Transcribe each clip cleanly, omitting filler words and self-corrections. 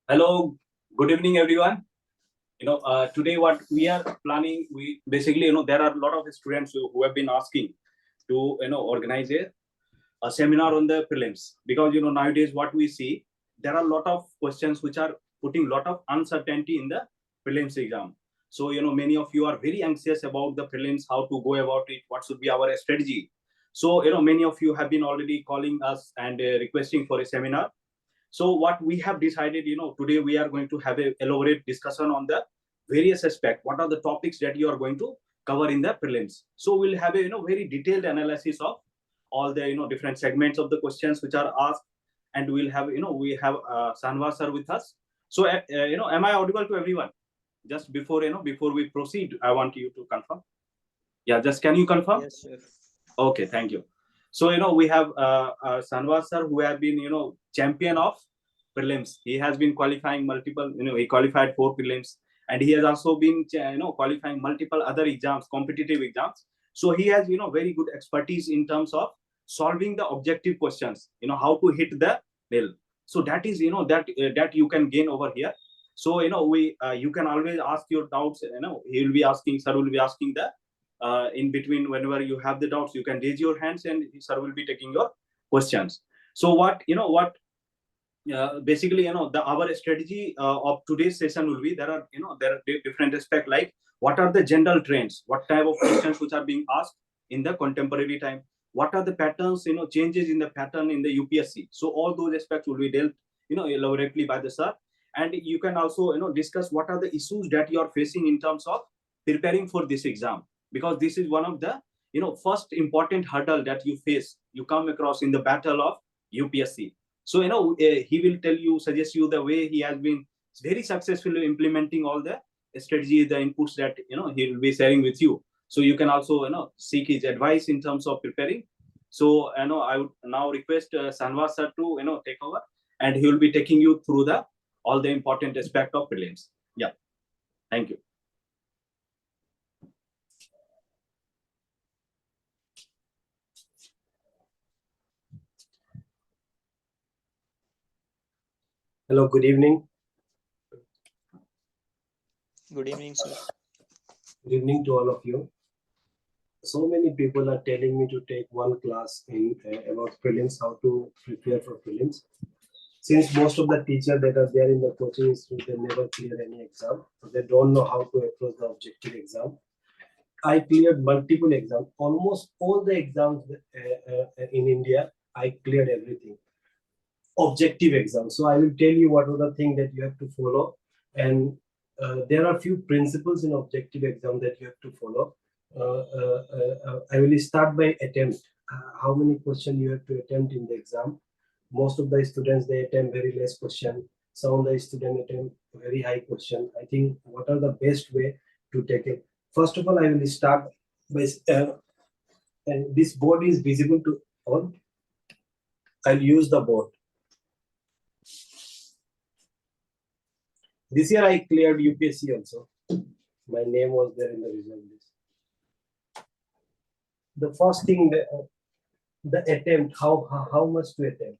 Hello, good evening, everyone. Today what we are planning, we basically, there are a lot of students who have been asking to, organize a seminar on the prelims because, nowadays what we see, there are a lot of questions which are putting a lot of uncertainty in the prelims exam. So, many of you are very anxious about the prelims, how to go about it, what should be our strategy. So, many of you have been already calling us and requesting for a seminar. So what we have decided, today we are going to have a elaborate discussion on the various aspects. What are the topics that you are going to cover in the prelims? So we'll have a very detailed analysis of all the different segments of the questions which are asked, and we'll have we have Shahnawaz Sir with us. So am I audible to everyone? Just before before we proceed, I want you to confirm. Yeah, just can you confirm? Yes, sir. Okay, thank you. So we have Shahnawaz Sir, who have been champion of prelims. He has been qualifying multiple, he qualified 4 prelims, and he has also been qualifying multiple other exams, competitive exams. So he has very good expertise in terms of solving the objective questions, how to hit the nail. So that is that you can gain over here. So we you can always ask your doubts. He will be asking, sir will be asking the in between. Whenever you have the doubts, you can raise your hands and sir will be taking your questions. So what basically the our strategy of today's session will be, there are different aspects, like what are the general trends, what type of questions which are being asked in the contemporary time, what are the patterns, changes in the pattern in the UPSC. So all those aspects will be dealt elaborately by the sir. And you can also discuss what are the issues that you are facing in terms of preparing for this exam, because this is one of the first important hurdle that you face, you come across in the battle of UPSC. So he will tell you, suggest you the way he has been very successfully implementing all the strategy, the inputs that he will be sharing with you. So you can also seek his advice in terms of preparing. So I would now request Shahnawaz Sir to take over, and he will be taking you through the all the important aspect of prelims. Yeah, thank you. Hello, good evening. Good evening, sir. Good evening to all of you. So many people are telling me to take one class in about prelims, how to prepare for prelims. Since most of the teachers that are there in the coaching institute, they never clear any exam, so they don't know how to approach the objective exam. I cleared multiple exams, almost all the exams in India. I cleared everything. Objective exam. So I will tell you what are the things that you have to follow, and there are few principles in objective exam that you have to follow. I will start by attempt. How many questions you have to attempt in the exam? Most of the students, they attempt very less question. Some of the students attempt very high question. I think what are the best way to take it? First of all, I will start by and this board is visible to all. I'll use the board. This year I cleared UPSC also. My name was there in the result list. The first thing, the attempt, how much to attempt.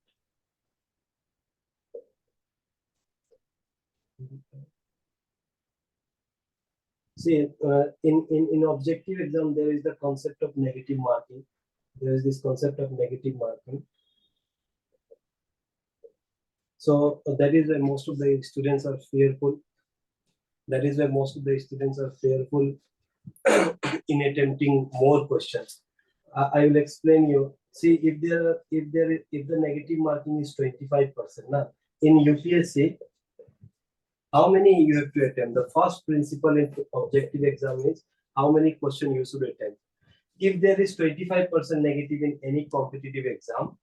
See, in objective exam, there is the concept of negative marking. There is this concept of negative marking. So that is why most of the students are fearful. That is why most of the students are fearful in attempting more questions. I will explain you. See, if the negative marking is 25%, now in UPSC, how many you have to attempt? The first principle in objective exam is how many questions you should attempt. If there is 25% negative in any competitive exam,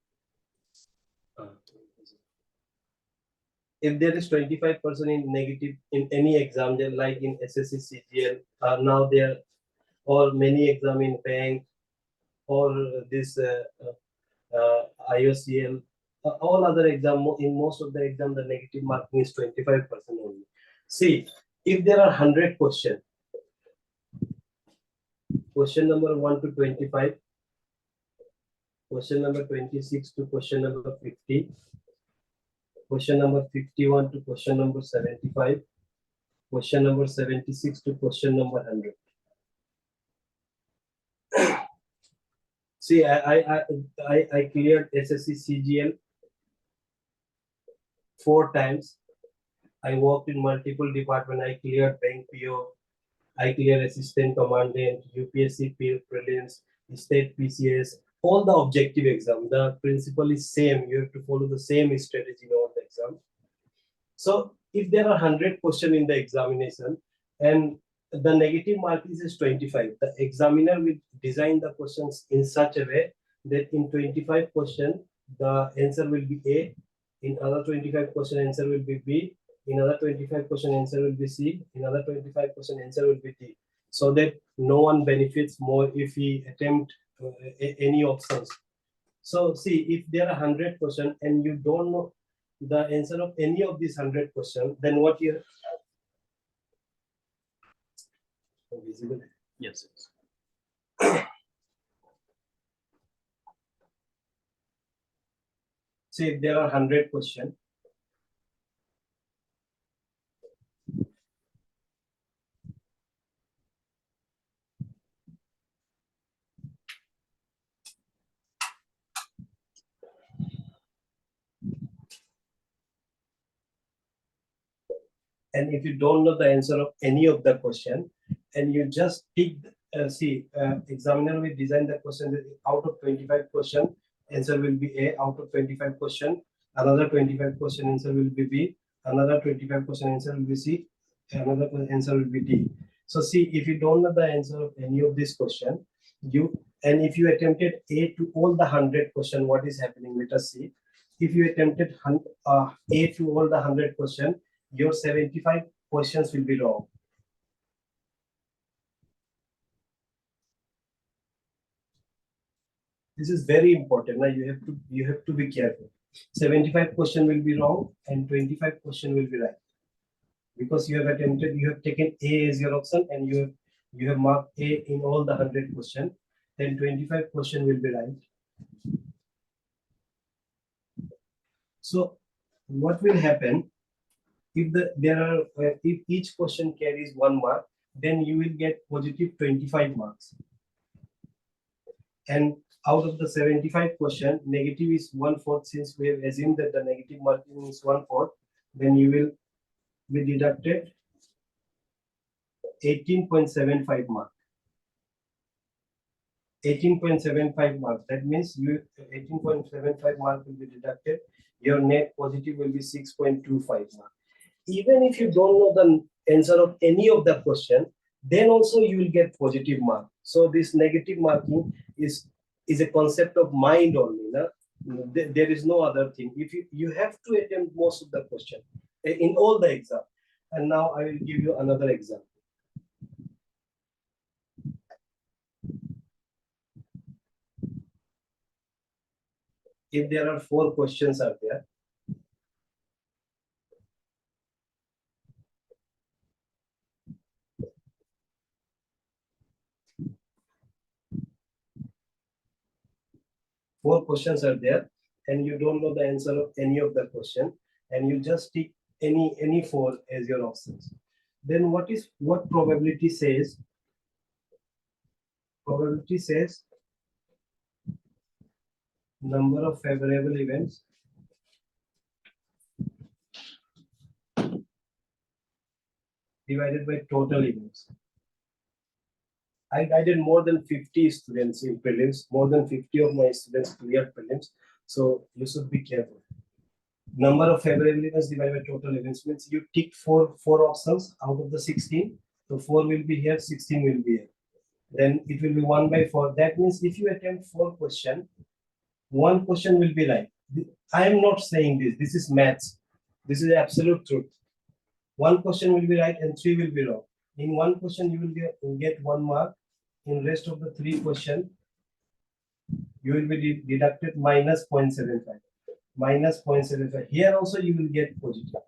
if there is 25% in negative in any exam, like in SSC-CGL, now there, or many exam in bank, or this IOCL, all other exam, in most of the exam, the negative marking is 25% only. See, if there are 100 questions, question number 1 to 25, question number 26 to question number 50, question number 51 to question number 75, question number 76 to question number 100. See, I cleared SSC-CGL 4 times. I worked in multiple departments. I cleared bank PO. I cleared assistant commandant, UPSC prelims, state PCS, all the objective exam. The principle is same. You have to follow the same strategy in all the exam. So if there are 100 questions in the examination and the negative mark is 25, the examiner will design the questions in such a way that in 25 questions, the answer will be A. In other 25 question, answer will be B. In other 25 question, answer will be C. In other 25 question, answer will be D. So that no one benefits more if he attempt any options. So see, if there are 100 questions and you don't know the answer of any of these 100 questions, then what you visible? Yes. See, if there are 100 questions, and if you don't know the answer of any of the question, and you just pick, examiner will design the question that out of 25 question, answer will be A. Out of 25 question, another 25 question answer will be B. Another 25 question answer will be C. Another answer will be D. So see, if you don't know the answer of any of this question, if you attempted A to all the 100 question, what is happening? Let us see. If you attempted A to all the 100 question, your 75 questions will be wrong. This is very important. Now you have to be careful. 75 question will be wrong and 25 question will be right, because you have taken A as your option and you have marked A in all the 100 question. Then 25 question will be right. So what will happen? If each question carries 1 mark, then you will get positive 25 marks. And out of the 75 question, negative is 1/4. Since we have assumed that the negative marking is 1/4, then you will be deducted 18.75 mark. 18.75 mark. That means 18.75 mark will be deducted. Your net positive will be 6.25 mark. Even if you don't know the answer of any of the question, then also you will get positive mark. So this negative marking is a concept of mind only. No? There is no other thing. If you have to attempt most of the question in all the exam. And now I will give you another example. If there are 4 questions are there, and you don't know the answer of any of the question, and you just take any 4 as your options, then what probability says? Probability says number of favorable events divided by total events. I guided more than 50 students in prelims. More than 50 of my students cleared prelims. So you should be careful. Number of favorable events divided by total events means you tick 4 options out of the 16. So 4 will be here, 16 will be here. Then it will be 1/4. That means if you attempt 4 questions, 1 question will be right. I am not saying this. This is maths. This is absolute truth. 1 question will be right and 3 will be wrong. In 1 question, you will get 1 mark. In rest of the 3 questions, you will be deducted minus 0.75. Minus 0.75. Here also you will get positive.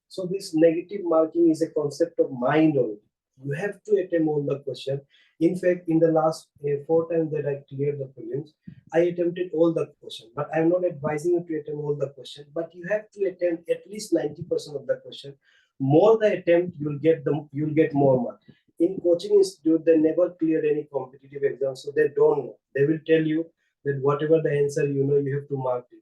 So this negative marking is a concept of mind only. You have to attempt all the question, In fact, in the last 4 times that I cleared the prelims, I attempted all the questions. But I'm not advising you to attempt all the questions, but you have to attempt at least 90% of the question. More the attempt, you'll get more marks. In coaching institute, they never cleared any competitive exam, so they don't know. They will tell you that whatever the answer you know, you have to mark it.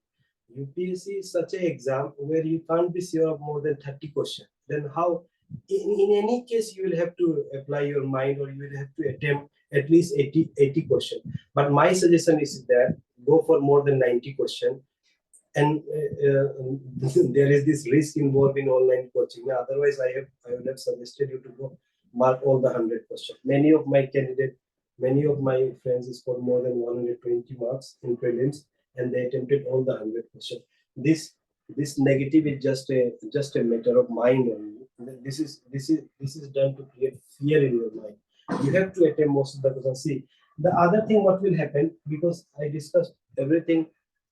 UPSC is such an exam where you can't be sure of more than 30 questions. Then how? In any case, you will have to apply your mind, or you will have to attempt at least 80 questions. But my suggestion is that go for more than 90 questions. And there is this risk involved in online coaching. Otherwise, I would have suggested you to go mark all the 100 questions. Many of my friends scored more than 120 marks in prelims, and they attempted all the 100 questions. This negative is just a matter of mind only. This is done to create fear in your mind. You have to attempt most of the questions. See, the other thing what will happen, because I discussed everything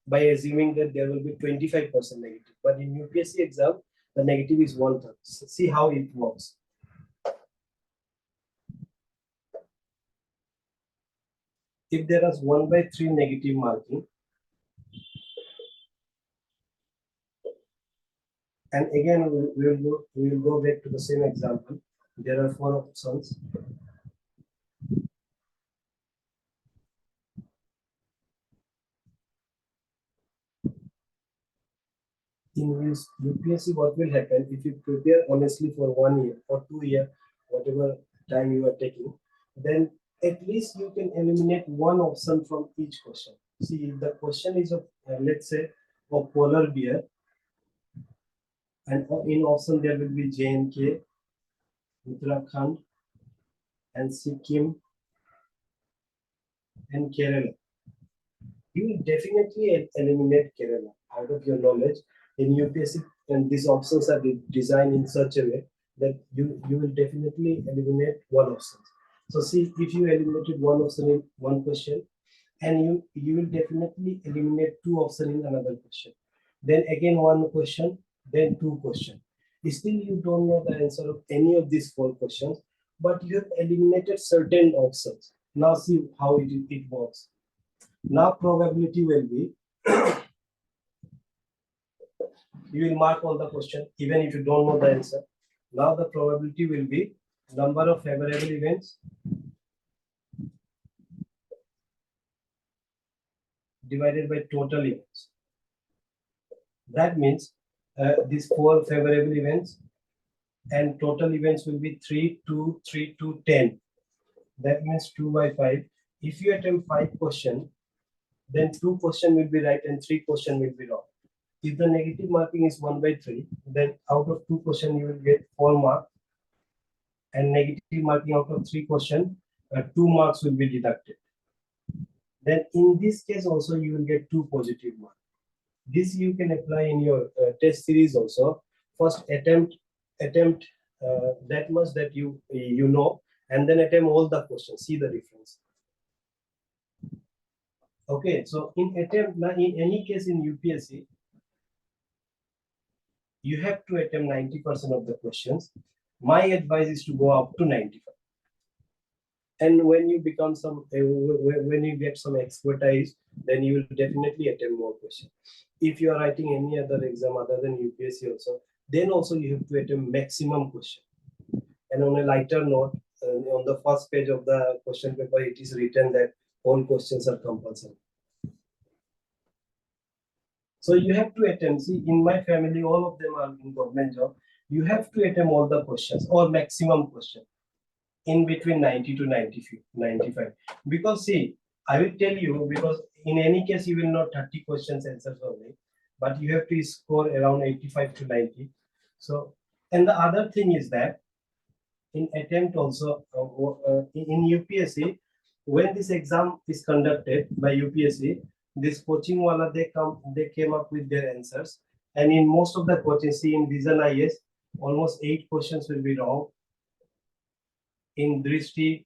by assuming that there will be 25% negative, but in UPSC exam the negative is 1/3. See how it works. If there is 1/3 negative marking, and again we will go back to the same example. There are 4 options. In UPSC, what will happen if you prepare honestly for 1 year or 2 years, whatever time you are taking, then at least you can eliminate one option from each question. See, if the question is of let's say of polar bear, and in option there will be J&K, Uttarakhand, and Sikkim, and Kerala. You will definitely eliminate Kerala out of your knowledge. In UPSC, and these options are designed in such a way that you will definitely eliminate one option. So see, if you eliminated one option in one question, and you will definitely eliminate 2 options in another question. Then again 1 question, then 2 questions. Still you don't know the answer of any of these 4 questions, but you have eliminated certain options. Now see how it works. Now probability will be, you will mark all the question even if you don't know the answer. Now the probability will be number of favorable events divided by total events. That means these 4 favorable events and total events will be 3, 2, 3, 2, 10. That means 2/5. If you attempt 5 questions, then 2 questions will be right and 3 questions will be wrong. If the negative marking is 1/3, then out of 2 questions you will get 4 marks, and negative marking out of 3 questions, 2 marks will be deducted. Then in this case also you will get 2 positive marks. This you can apply in your test series also. First attempt that much that you know, and then attempt all the questions. See the difference. Okay, so in any case in UPSC, you have to attempt 90% of the questions. My advice is to go up to 95. And when you become when you get some expertise, then you will definitely attempt more questions. If you are writing any other exam other than UPSC also, then also you have to attempt maximum question. And on a lighter note, on the first page of the question paper, it is written that all questions are compulsory. So you have to attempt. See, in my family, all of them are in government job. You have to attempt all the questions or maximum question in between 90 to 95. Because see, I will tell you, because in any case you will not 30 questions answers only, but you have to score around 85 to 90. So, and the other thing is that in attempt also in UPSC, when this exam is conducted by UPSC, this coaching wala they came up with their answers, and in most of the coaching, see in Vision IS, almost 8 questions will be wrong. In Drishti,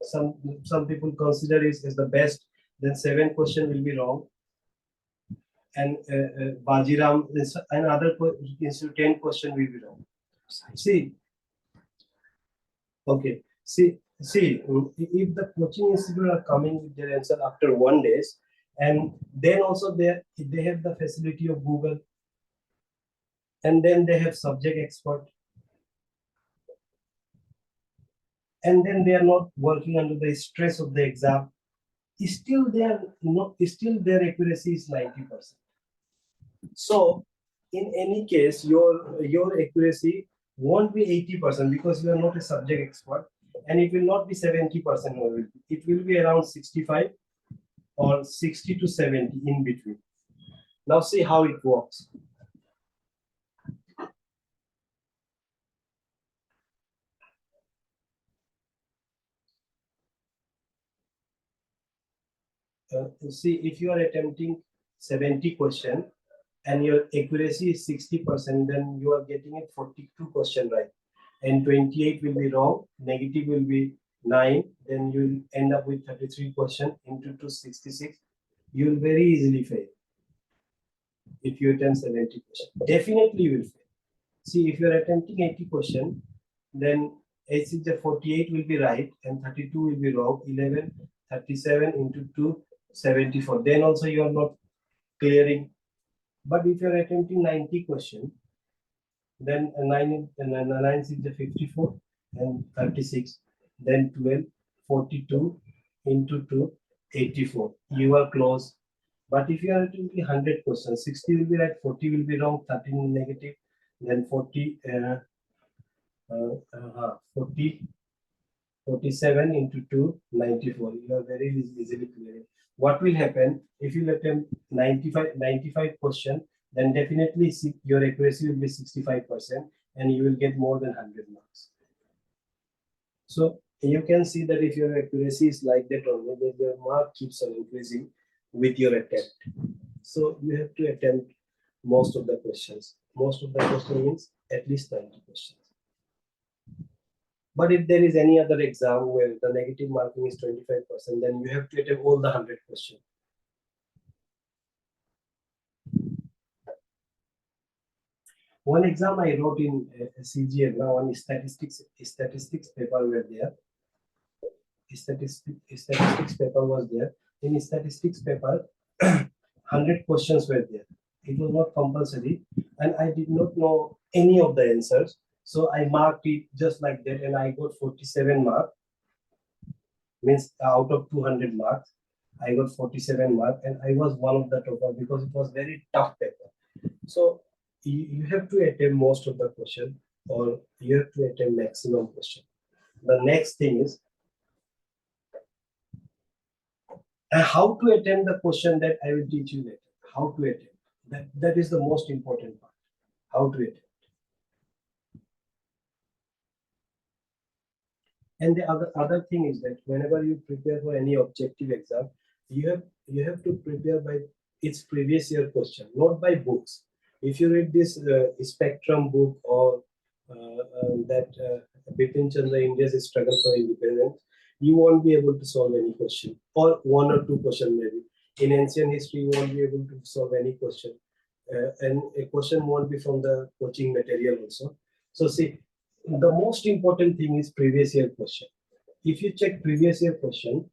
some people consider it as the best, then 7 questions will be wrong. And Bajiram and other 10 questions will be wrong. See, okay. See, see, if the coaching institute are coming with their answer after 1 day, and then also they have the facility of Google, and then they have subject expert, and then they are not working under the stress of the exam, still they are not, still their accuracy is 90%. So in any case, your accuracy won't be 80% because you are not a subject expert, and it will not be 70%. It will be around 65 or 60 to 70 in between. Now see how it works. See, if you are attempting 70 question and your accuracy is 60%, then you are getting it 42 question right, and 28 will be wrong, negative will be 9, then you will end up with 33 question into 266. You will very easily fail if you attempt 70 question. Definitely you will fail. See, if you are attempting 80 question, then 48 will be right and 32 will be wrong. 11, 37 into 2, 74. Then also you are not clearing. But if you are attempting 90 question, then 9 is the 54 and 36, then 12, 42 into 2, 84. You are close. But if you are attempting 100 questions, 60 will be right, 40 will be wrong, 13 negative, then 40, 47 into 2, 94. You are very easily clearing. What will happen if you attempt 95 question, then definitely your accuracy will be 65% and you will get more than 100 marks. So you can see that if your accuracy is like that only, then your mark keeps on increasing with your attempt. So you have to attempt most of the questions. Most of the question means at least 90 questions. But if there is any other exam where the negative marking is 25%, then you have to attempt all the 100 questions. One exam I wrote in CGL, now one statistics paper were there. Statistics paper was there. In statistics paper, 100 questions were there. It was not compulsory, and I did not know any of the answers. So I marked it just like that, and I got 47 marks. Means out of 200 marks, I got 47 marks, and I was one of the topper because it was very tough paper. So you have to attempt most of the question, or you have to attempt maximum question. The next thing is how to attempt the question that I will teach you later. How to attempt. That is the most important part. How to attempt. And the other thing is that whenever you prepare for any objective exam, you have to prepare by its previous year question, not by books. If you read this Spectrum book or that Bipin Chandra India's Struggle for Independence, you won't be able to solve any question, or one or two question maybe. In ancient history, you won't be able to solve any question, and a question won't be from the coaching material also. So see, the most important thing is previous year question. If you check previous year question,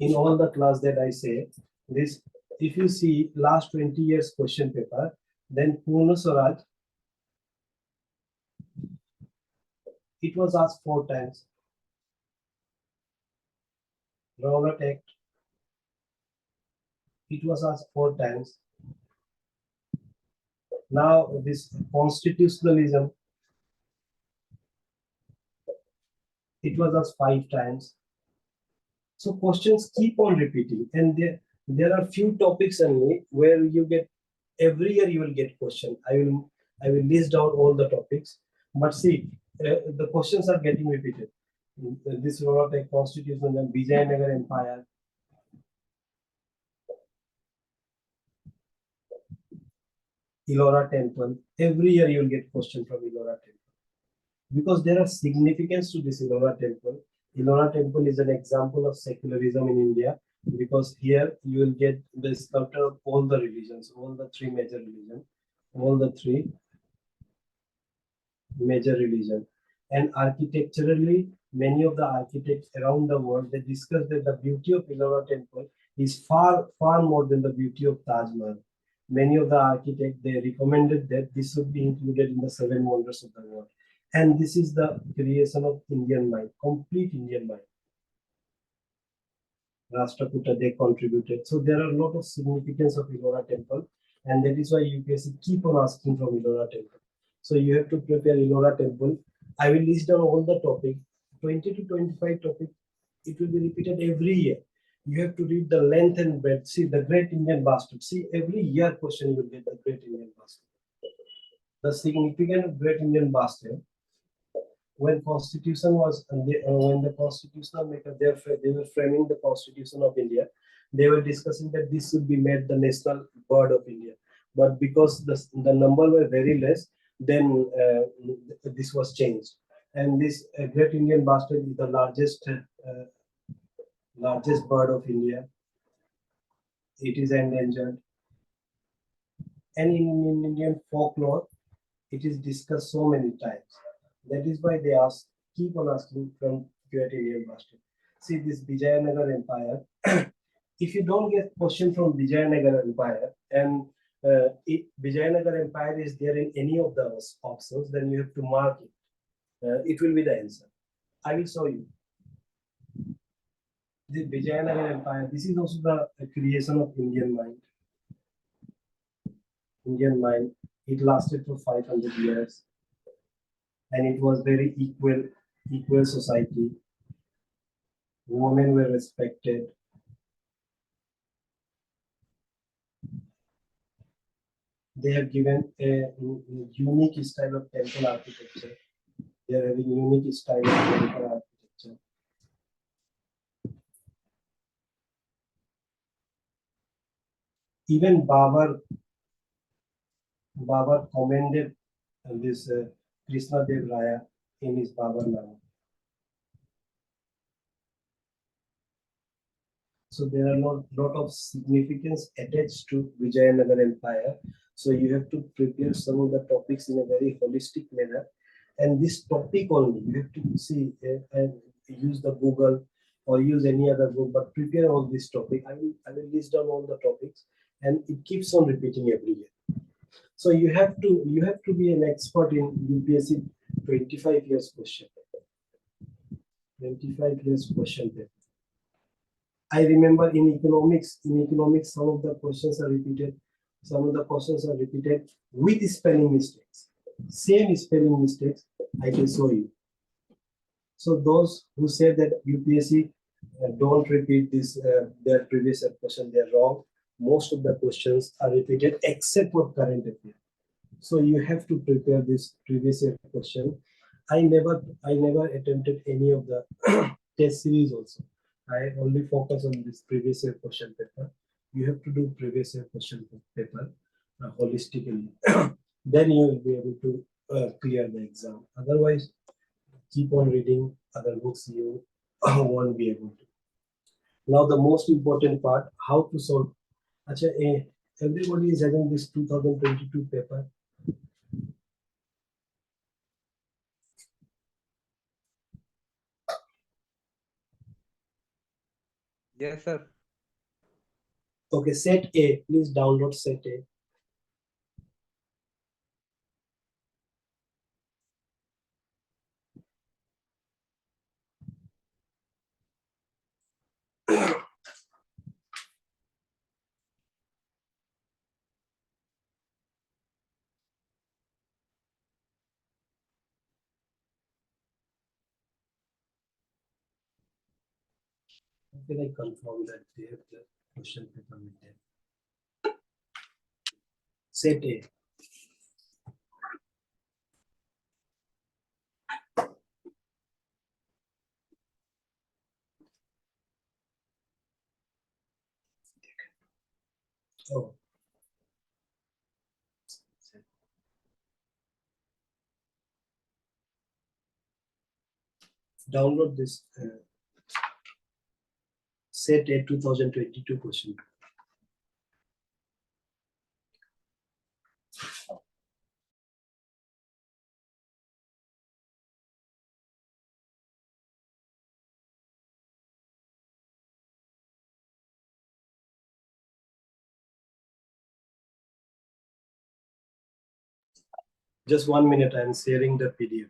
in all the class that I say, this, if you see last 20 years question paper, then Purna Swaraj, it was asked 4 times. Rowlatt Act, it was asked 4 times. Now this constitutionalism, it was asked 5 times. So questions keep on repeating, and there are few topics only where you get every year you will get question. I will list down all the topics, but see, the questions are getting repeated. This Rowlatt Act, Constitution, and Vijayanagar Empire. Ellora Temple. Every year you will get question from Ellora Temple, because there are significance to this Ellora Temple. Ellora Temple is an example of secularism in India, because here you will get the sculpture of all the religions, all the 3 major religions, all the 3 major religions. And architecturally, many of the architects around the world, they discuss that the beauty of Ellora temple is far, far more than the beauty of Taj Mahal. Many of the architects, they recommended that this should be included in the 7 wonders of the world. And this is the creation of Indian mind, complete Indian mind. Rashtrakuta, they contributed. So there are a lot of significance of Ellora temple, and that is why UPSC keep on asking from Ellora temple. So you have to prepare Ellora temple. I will list down all the topic, 20 to 25 topic. It will be repeated every year. You have to read the length and breadth. See the Great Indian Bastard. See every year question you will get the Great Indian Bastard. The significance of Great Indian Bastard. When constitution was when the constitutional maker they were framing the constitution of India, they were discussing that this should be made the national bird of India. But because the number were very less, then this was changed. And this Great Indian Bastard is the largest bird of India. It is endangered. And in Indian folklore, it is discussed so many times. That is why they keep on asking from Great Indian Bastard. See this Vijayanagar Empire. If you don't get question from Vijayanagar Empire and if Vijayanagar Empire is there in any of the options, then you have to mark it. It will be the answer. I will show you. The Vijayanagar Empire. This is also the creation of Indian mind. Indian mind. It lasted for 500 years. And it was very equal society. Women were respected. They have given a unique style of temple architecture. They are having unique style of temple architecture. Even Babar commended this Krishna Dev Raya in his Babar Nama. So there are a lot of significance attached to Vijayanagar Empire. So you have to prepare some of the topics in a very holistic manner. And this topic only, you have to see and use the Google or use any other book, but prepare all this topic. I will list down all the topics, and it keeps on repeating every year. So you have to be an expert in UPSC 25 years question. 25 years question paper. I remember in economics, some of the questions are repeated. Some of the questions are repeated with spelling mistakes. Same spelling mistakes, I can show you. So those who say that UPSC don't repeat this their previous year question, they are wrong. Most of the questions are repeated except for current affair. So you have to prepare this previous year question. I never attempted any of the test series also. I only focus on this previous year question paper. You have to do previous year question paper holistically. Then you will be able to clear the exam. Otherwise, keep on reading other books, you won't be able to. Now the most important part, how to solve. Achha, everybody is having this 2022 paper. Yes, sir. Okay, set A. Please download set A. How can I confirm that they have the question paper with them? Set A. Oh. Download this set A 2022 question. Just 1 minute, I am sharing the PDF.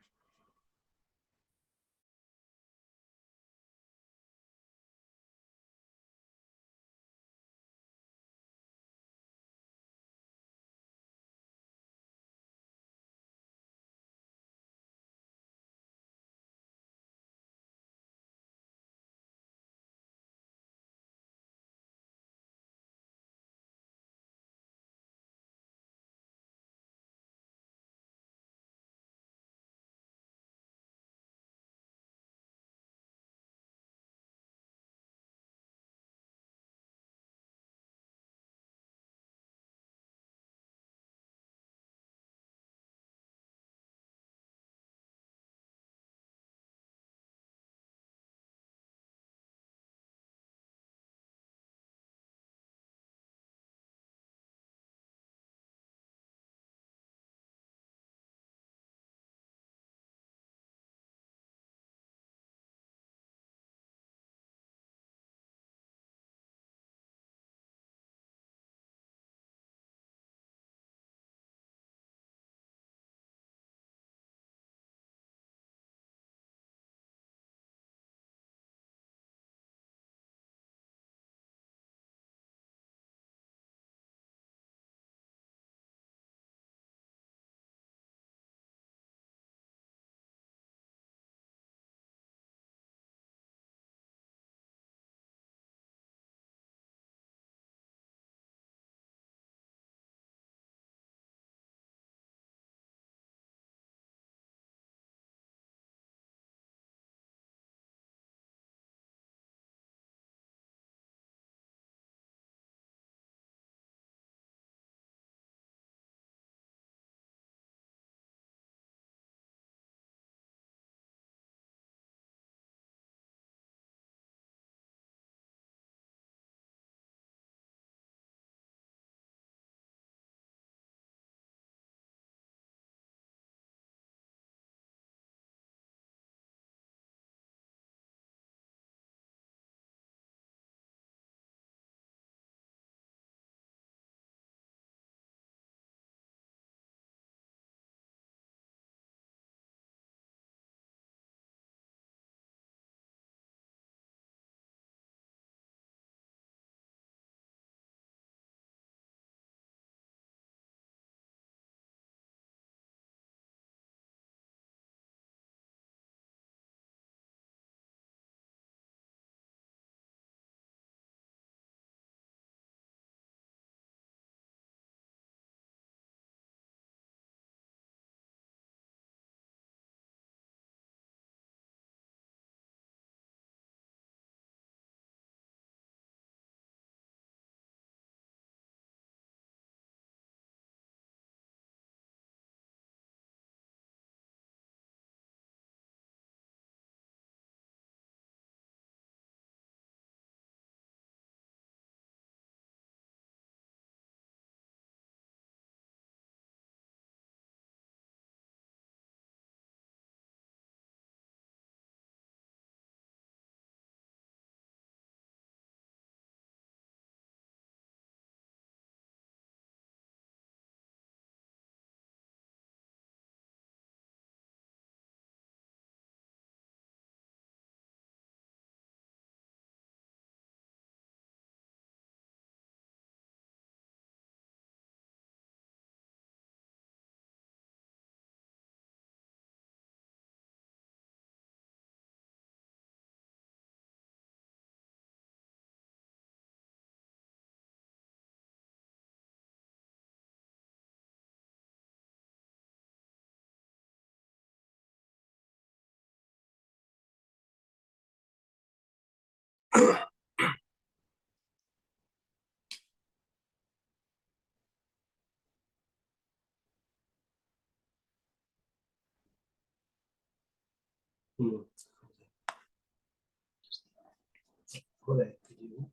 हो रहा है video.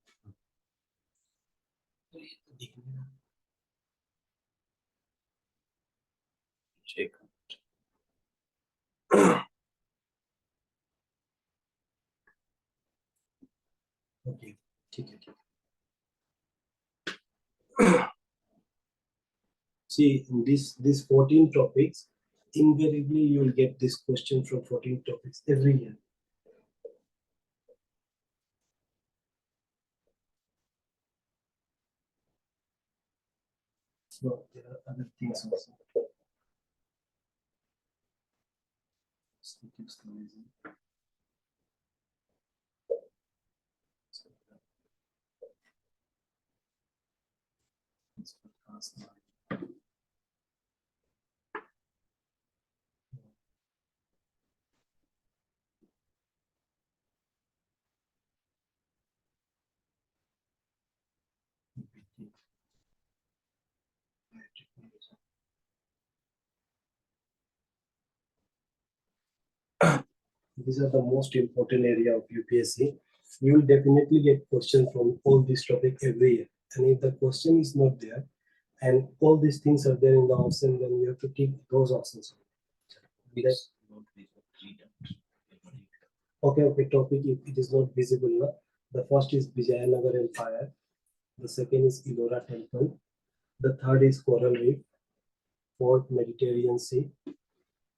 Check. Okay, ठीक है. See, in this 14 topics, invariably you will get this question from 14 topics every year. So there are other things also. These are the most important area of UPSC. You will definitely get questions from all these topics every year. And if the question is not there, and all these things are there in the option, then you have to take those options. Okay, topic, if it is not visible now. The first is Vijayanagar Empire. The second is Ellora Temple. The third is Coral Reef. Fourth, Mediterranean Sea.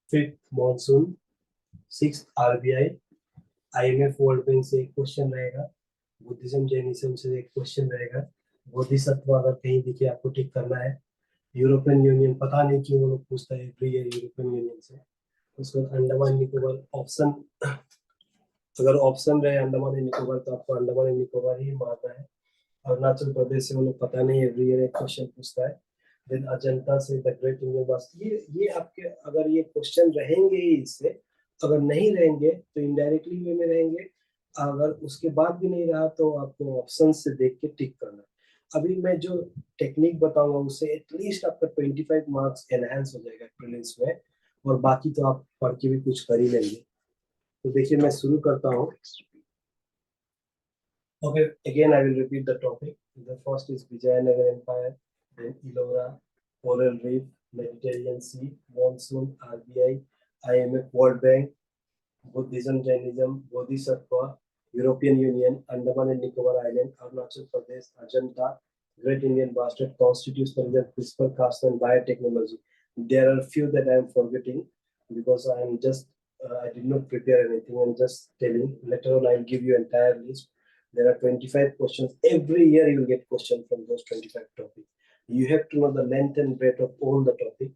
Fifth, Monsoon. Sixth, RBI. IMF world bank से एक question रहेगा, Buddhism Jainism से एक question रहेगा, बोधिसत्व अगर कहीं दिखे आपको टिक करना है, यूरोपियन यूनियन पता नहीं क्यों वो लोग पूछता है एवरी ईयर यूरोपियन यूनियन से, उसके बाद अंडमान निकोबार ऑप्शन, अगर ऑप्शन रहे अंडमान एंड निकोबार तो आपको अंडमान एंड निकोबार ही मारना है, अरुणाचल प्रदेश से वो लोग पता नहीं एवरी ईयर एक क्वेश्चन पूछता है, देन अजंता से द ग्रेट इंडियन वास्ट, ये आपके अगर ये क्वेश्चन रहेंगे ही इससे, अगर नहीं रहेंगे तो इनडायरेक्टली वे में रहेंगे, अगर उसके बाद भी नहीं रहा तो आपको ऑप्शन से देख के टिक करना। अभी मैं जो टेक्निक बताऊंगा उससे एटलीस्ट आपका 25 मार्क्स एनहांस हो जाएगा प्रीलिम्स में, और बाकी तो आप पढ़ के भी कुछ कर ही लेंगे। तो देखिए मैं शुरू करता हूँ। Okay, again I will repeat the topic. The first is Vijayanagar Empire, then Ellora, Coral Reef, Mediterranean Sea, Monsoon, RBI, IMF World Bank, Buddhism, Jainism, Bodhisattva, European Union, Andaman and Nicobar Island, Arunachal Pradesh, Ajanta, Great Indian Bastard, Constitutionalism, CRISPR, Cas and biotechnology. There are few that I am forgetting because I am just I did not prepare anything. I'm just telling. Later on, I'll give you entire list. There are 25 questions. Every year you will get questions from those 25 topics. You have to know the length and breadth of all the topic,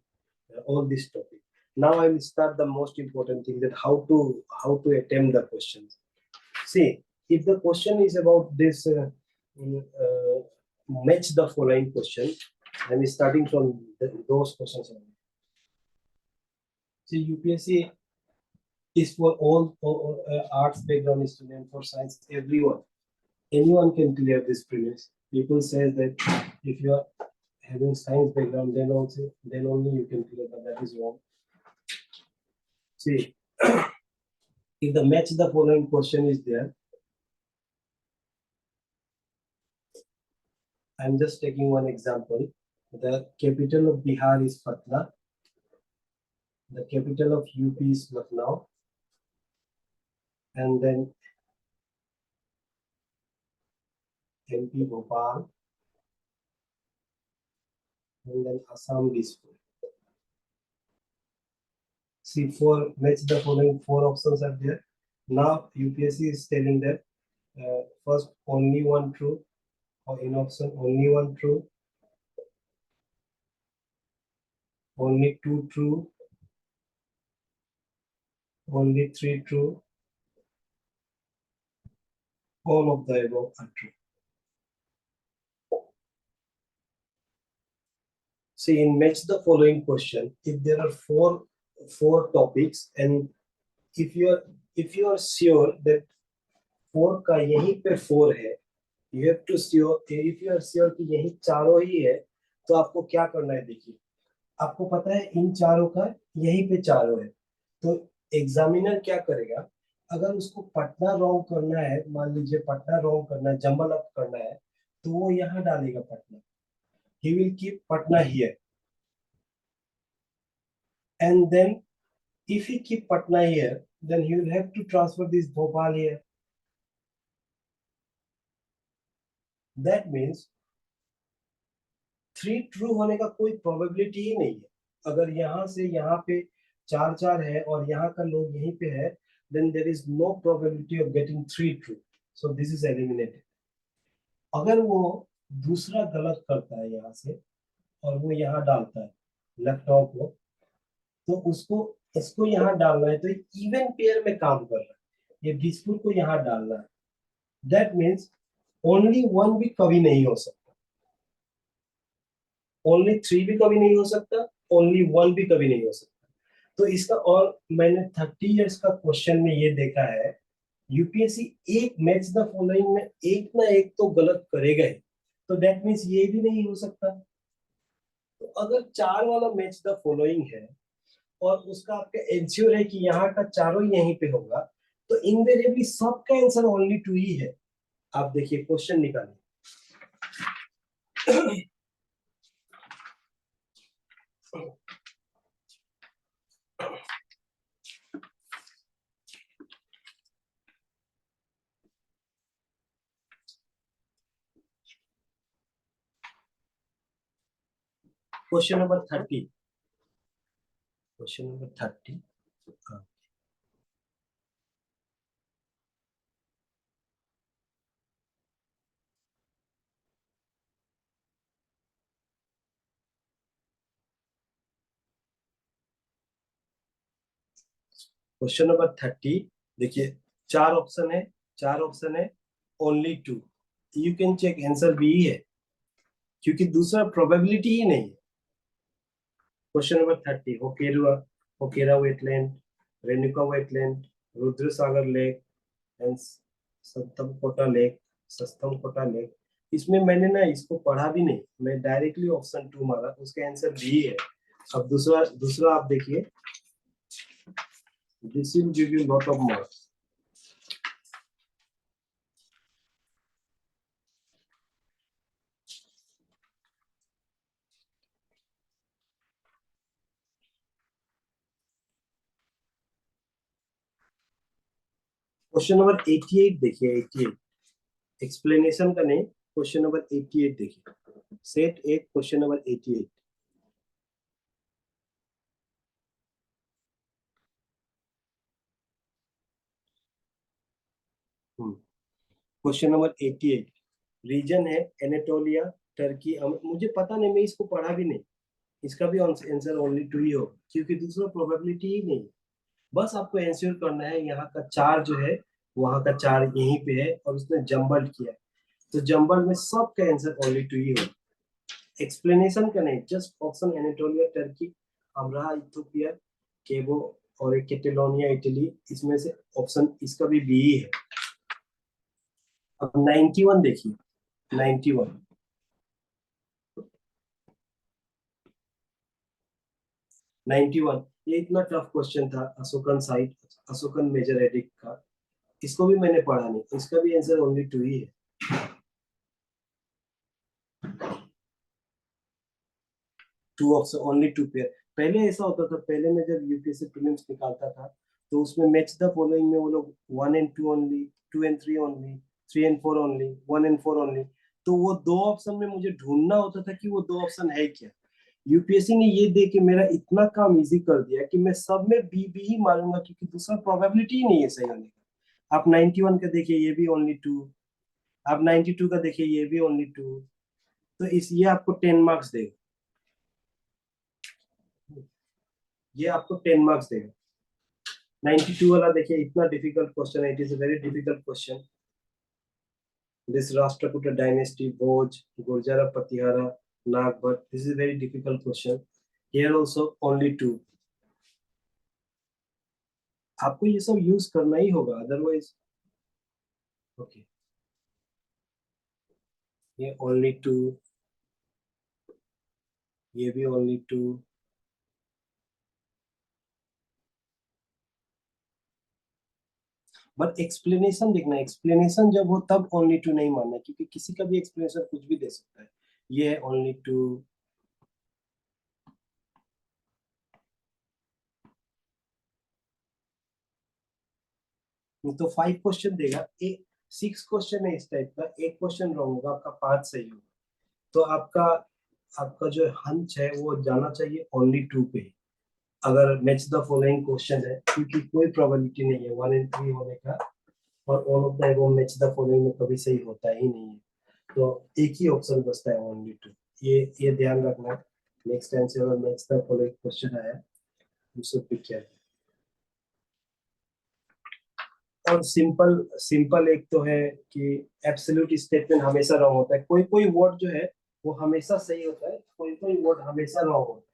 all these topics. Now I will start the most important thing, that how to attempt the questions. See, if the question is about this match the following question, I'm starting from those questions only. See, UPSC is for all arts background student, for science, everyone. Anyone can clear this prelims. People say that if you are having science background, then only you can clear, but that is wrong. See, if the match the following question is there, I'm just taking one example. The capital of Bihar is Patna. The capital of UP is Lucknow. And then MP Bhopal. And then Assam Dispur. See, match the following four options are there. Now UPSC is telling that first only one true, or in option only one true, only two true, only three true, all of the above are true. See, in match the following question, if there are four topics, and if you are sure that 4 का यहीं पे 4 है, you have to sure, if you are sure कि यही चारों ही है, तो आपको क्या करना है? देखिए, आपको पता है इन चारों का यहीं पे चारों है, तो एग्जामिनर क्या करेगा? अगर उसको पटना रॉन्ग करना है, मान लीजिए पटना रॉन्ग करना है, जंबल अप करना है, तो वो यहाँ डालेगा Patna. He will keep Patna here. And then if he keep Patna here, then he will have to transfer this Bhopal here. That means 3 true होने का कोई probability ही नहीं है. अगर यहाँ से यहाँ पे चार चार है और यहाँ का लोग यहीं पे है, then there is no probability of getting 3 true, so this is eliminated. अगर वो दूसरा गलत करता है यहाँ से और वो यहाँ डालता है लैपटॉप को, तो उसको इसको यहाँ डालना है, तो इवन पेयर में काम कर रहा है, ये डिस्प्यूट को यहाँ डालना है, दैट मीन्स ओनली 1 भी कभी नहीं हो सकता, ओनली 3 भी कभी नहीं हो सकता, ओनली 1 भी कभी नहीं हो सकता। तो इसका, और मैंने 30 इयर्स का क्वेश्चन में ये देखा है, यूपीएससी एक मैच द फॉलोइंग में एक ना एक तो गलत करेगा ही, तो दैट मीन्स ये भी नहीं हो सकता। तो अगर 4 वाला मैच द फॉलोइंग है और उसका आपका एंश्योर है कि यहाँ का चारों यहीं पे होगा, तो इनवेरिएबली सबका आंसर ओनली 2 ही है। आप देखिए क्वेश्चन निकालिए। Question number 30, question number 30। Question number 30 देखिए, चार ऑप्शन है, चार ऑप्शन है, only 2, you can check answer B है, क्योंकि दूसरा प्रोबेबिलिटी ही नहीं है। क्वेश्चन number 30, Hokera wetland, Renuka wetland, Rudrasagar lake and Sasthamkotta lake. इसमें मैंने ना इसको पढ़ा भी नहीं, मैं डायरेक्टली ऑप्शन 2 मारा, उसका आंसर बी है। अब दूसरा दूसरा आप देखिए, this will give you lot of marks. Question number 88 देखिए, 88 एक्सप्लेनेशन का नहीं, क्वेश्चन नंबर 88 देखिए, set 8 question number 88। Question number 88, region है एनाटोलिया, टर्की, मुझे पता नहीं, मैं इसको पढ़ा भी नहीं, इसका भी आंसर ओनली 2 ही हो, क्योंकि दूसरा प्रोबेबिलिटी ही नहीं। बस आपको एंश्योर करना है यहाँ का 4 जो है, वहां का 4 यहीं पे है और उसने जंबल्ड किया है, तो जंबल में सबका आंसर ओनली 2 ही हो। एक्सप्लेनेशन का नहीं, just option Anatolia, Turkey, Amhara, Ethiopia, केबो और एक कैटेलोनिया, इटली, इसमें से ऑप्शन इसका भी बी है। अब 91 देखिए, 91 91 ये इतना टफ क्वेश्चन था, Ashokan site, Ashokan major edict का, इसको भी मैंने पढ़ा नहीं, इसका भी आंसर ओनली 2 ही है। 2 ऑप्शन, ओनली 2 पेयर। पहले ऐसा होता था, पहले मैं जब यूपीएससी प्रीलिम्स निकालता था, तो उसमें मैच द फॉलोइंग में वो लोग 1 and 2 only, 2 and 3 only, 3 and 4 only, 1 and 4 only, तो वो 2 ऑप्शन में मुझे ढूंढना होता था कि वो 2 ऑप्शन है क्या। यूपीएससी ने ये दे के मेरा इतना काम इजी कर दिया कि मैं सब में बी बी ही मारूंगा, क्योंकि दूसरा प्रोबेबिलिटी ही नहीं है सही होने का। आप 91 का देखिए, ये भी ओनली 2, आप 92 का देखिए, ये भी ओनली 2, तो इस ये आपको 10 मार्क्स देगा, ये आपको 10 मार्क्स देगा। 92 वाला देखिए, इतना डिफिकल्ट क्वेश्चन है, it is a very difficult question. This Rashtrakuta dynasty, Bhoj, Gurjar, Pratihara, Nagabhata, this is very difficult question, here also only 2। आपको ये सब यूज करना ही होगा, अदरवाइज ओके। ये ओनली 2, ये भी ओनली 2, बट एक्सप्लेनेशन देखना, एक्सप्लेनेशन जब हो तब ओनली 2 नहीं मानना, क्योंकि किसी का भी एक्सप्लेनेशन कुछ भी दे सकता है। ये है ओनली 2। तो 5 क्वेश्चन देगा, एक 6 क्वेश्चन है इस टाइप का, एक क्वेश्चन रॉन्ग होगा, आपका 5 सही होगा, तो आपका आपका जो हंच है वो जाना चाहिए ओनली 2 पे। अगर मैच द फॉलोइंग क्वेश्चन है, क्योंकि कोई प्रोबेबिलिटी नहीं है 1 in 3 होने का, और all of the above match the following में कभी सही होता ही नहीं है, तो एक ही ऑप्शन बचता है, ओनली टू। ये ध्यान रखना, नेक्स्ट टाइम से अगर मैच द फॉलोइंग क्वेश्चन आया यू शुड बी केयरफुल। और सिंपल सिंपल एक तो है कि एब्सोल्यूट स्टेटमेंट हमेशा रॉन्ग होता है, कोई कोई वर्ड जो है वो हमेशा सही होता है, कोई कोई वर्ड हमेशा रॉन्ग होता है।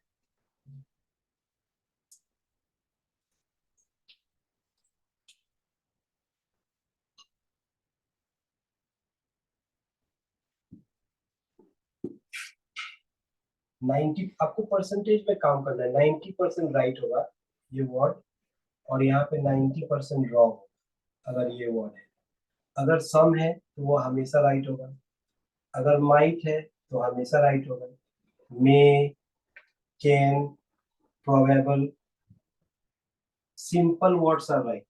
90 आपको परसेंटेज में काम करना है, 90% राइट होगा ये वर्ड, और यहाँ पे 90% रॉन्ग, अगर ये वर्ड है। अगर सम है तो वो हमेशा राइट होगा, अगर माइट है तो हमेशा राइट होगा, may, can, probable, simple words are right.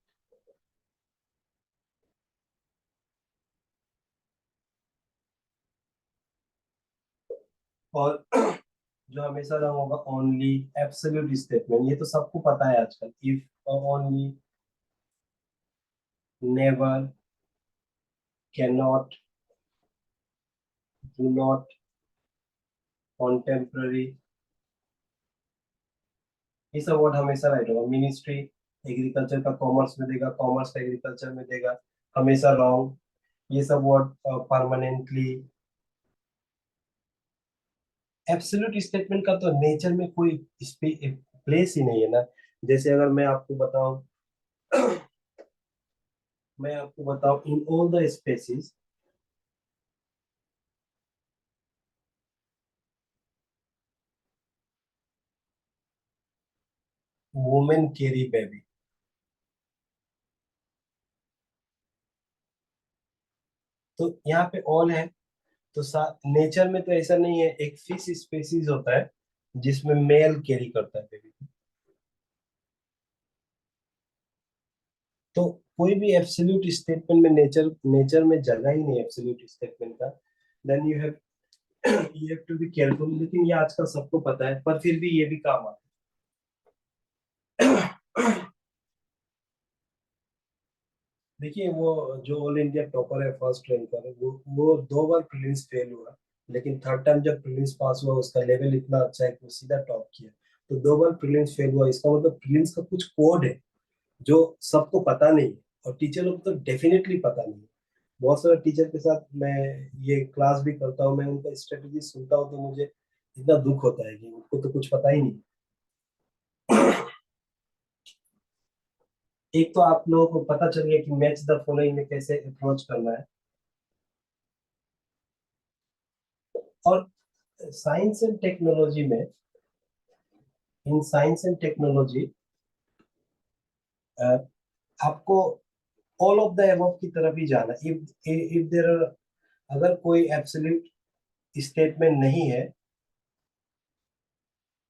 और जो हमेशा रहा होगा ओनली, एब्सोल्यूट स्टेटमेंट, ये तो सबको पता है आजकल, if, only, never, can not, do not, contemporary, ये सब वर्ड हमेशा राइट होगा। मिनिस्ट्री एग्रीकल्चर का कॉमर्स में देगा, कॉमर्स का एग्रीकल्चर में देगा, हमेशा रॉन्ग। ये सब वर्ड परमानेंटली, एब्सोल्यूट स्टेटमेंट का तो नेचर में कोई प्लेस ही नहीं है ना। जैसे अगर मैं आपको बताऊं in all the species women carry baby, तो यहाँ पे ऑल है, तो नेचर में तो ऐसा नहीं है, एक फिश स्पेसीज होता है जिसमें मेल कैरी करता है बेबी। तो कोई भी एब्सोल्यूट स्टेटमेंट में नेचर में जगह ही नहीं एब्सोल्यूट स्टेटमेंट का, then you have to be careful. लेकिन ये आजकल सबको पता है, पर फिर भी ये भी काम आता है। देखिए वो जो ऑल इंडिया टॉपर है, फर्स्ट रैंकर है, वो 2 बार प्रीलिम्स फेल हुआ, लेकिन थर्ड टाइम जब प्रीलिम्स पास हुआ उसका लेवल इतना अच्छा है कि वो सीधा टॉप किया। तो 2 बार प्रीलिम्स फेल हुआ, इसका मतलब प्रीलिम्स का कुछ कोड है जो सबको पता नहीं है, और टीचर लोग तो डेफिनेटली पता नहीं है। बहुत सारे टीचर के साथ मैं ये क्लास भी करता हूँ, मैं उनका स्ट्रेटेजी सुनता हूँ, तो मुझे इतना दुख होता है कि उनको तो कुछ पता ही नहीं। एक तो आप लोगों को पता चल गया कि मैच द फॉलोइंग में कैसे अप्रोच करना है। और साइंस एंड टेक्नोलॉजी में, इन साइंस एंड टेक्नोलॉजी आपको ऑल ऑफ द एबव की तरफ ही जाना। इफ इफ देयर आर, अगर कोई एब्सोल्यूट स्टेटमेंट नहीं है,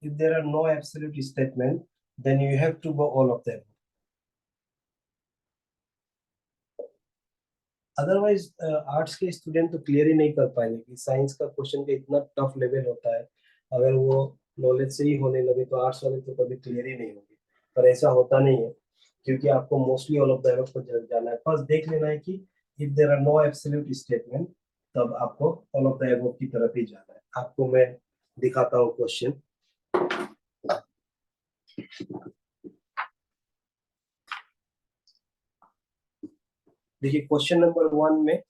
if there are no absolute statement, then you have to go all of them. Otherwise arts के स्टूडेंट तो क्लियर ही नहीं कर पाएंगे कि साइंस का क्वेश्चन का इतना टफ लेवल होता है। अगर वो नॉलेज से ही होने लगे तो आर्ट्स वाले तो कभी क्लियर ही नहीं होंगे, पर ऐसा होता नहीं है, क्योंकि आपको mostly all of the above पर जाना है। फर्स्ट देख लेना है कि if there are no absolute statement, तब आपको ऑल ऑफ द एबव की तरफ ही जाना है। आपको मैं दिखाता हूँ क्वेश्चन। देखिए क्वेश्चन नंबर 1 में,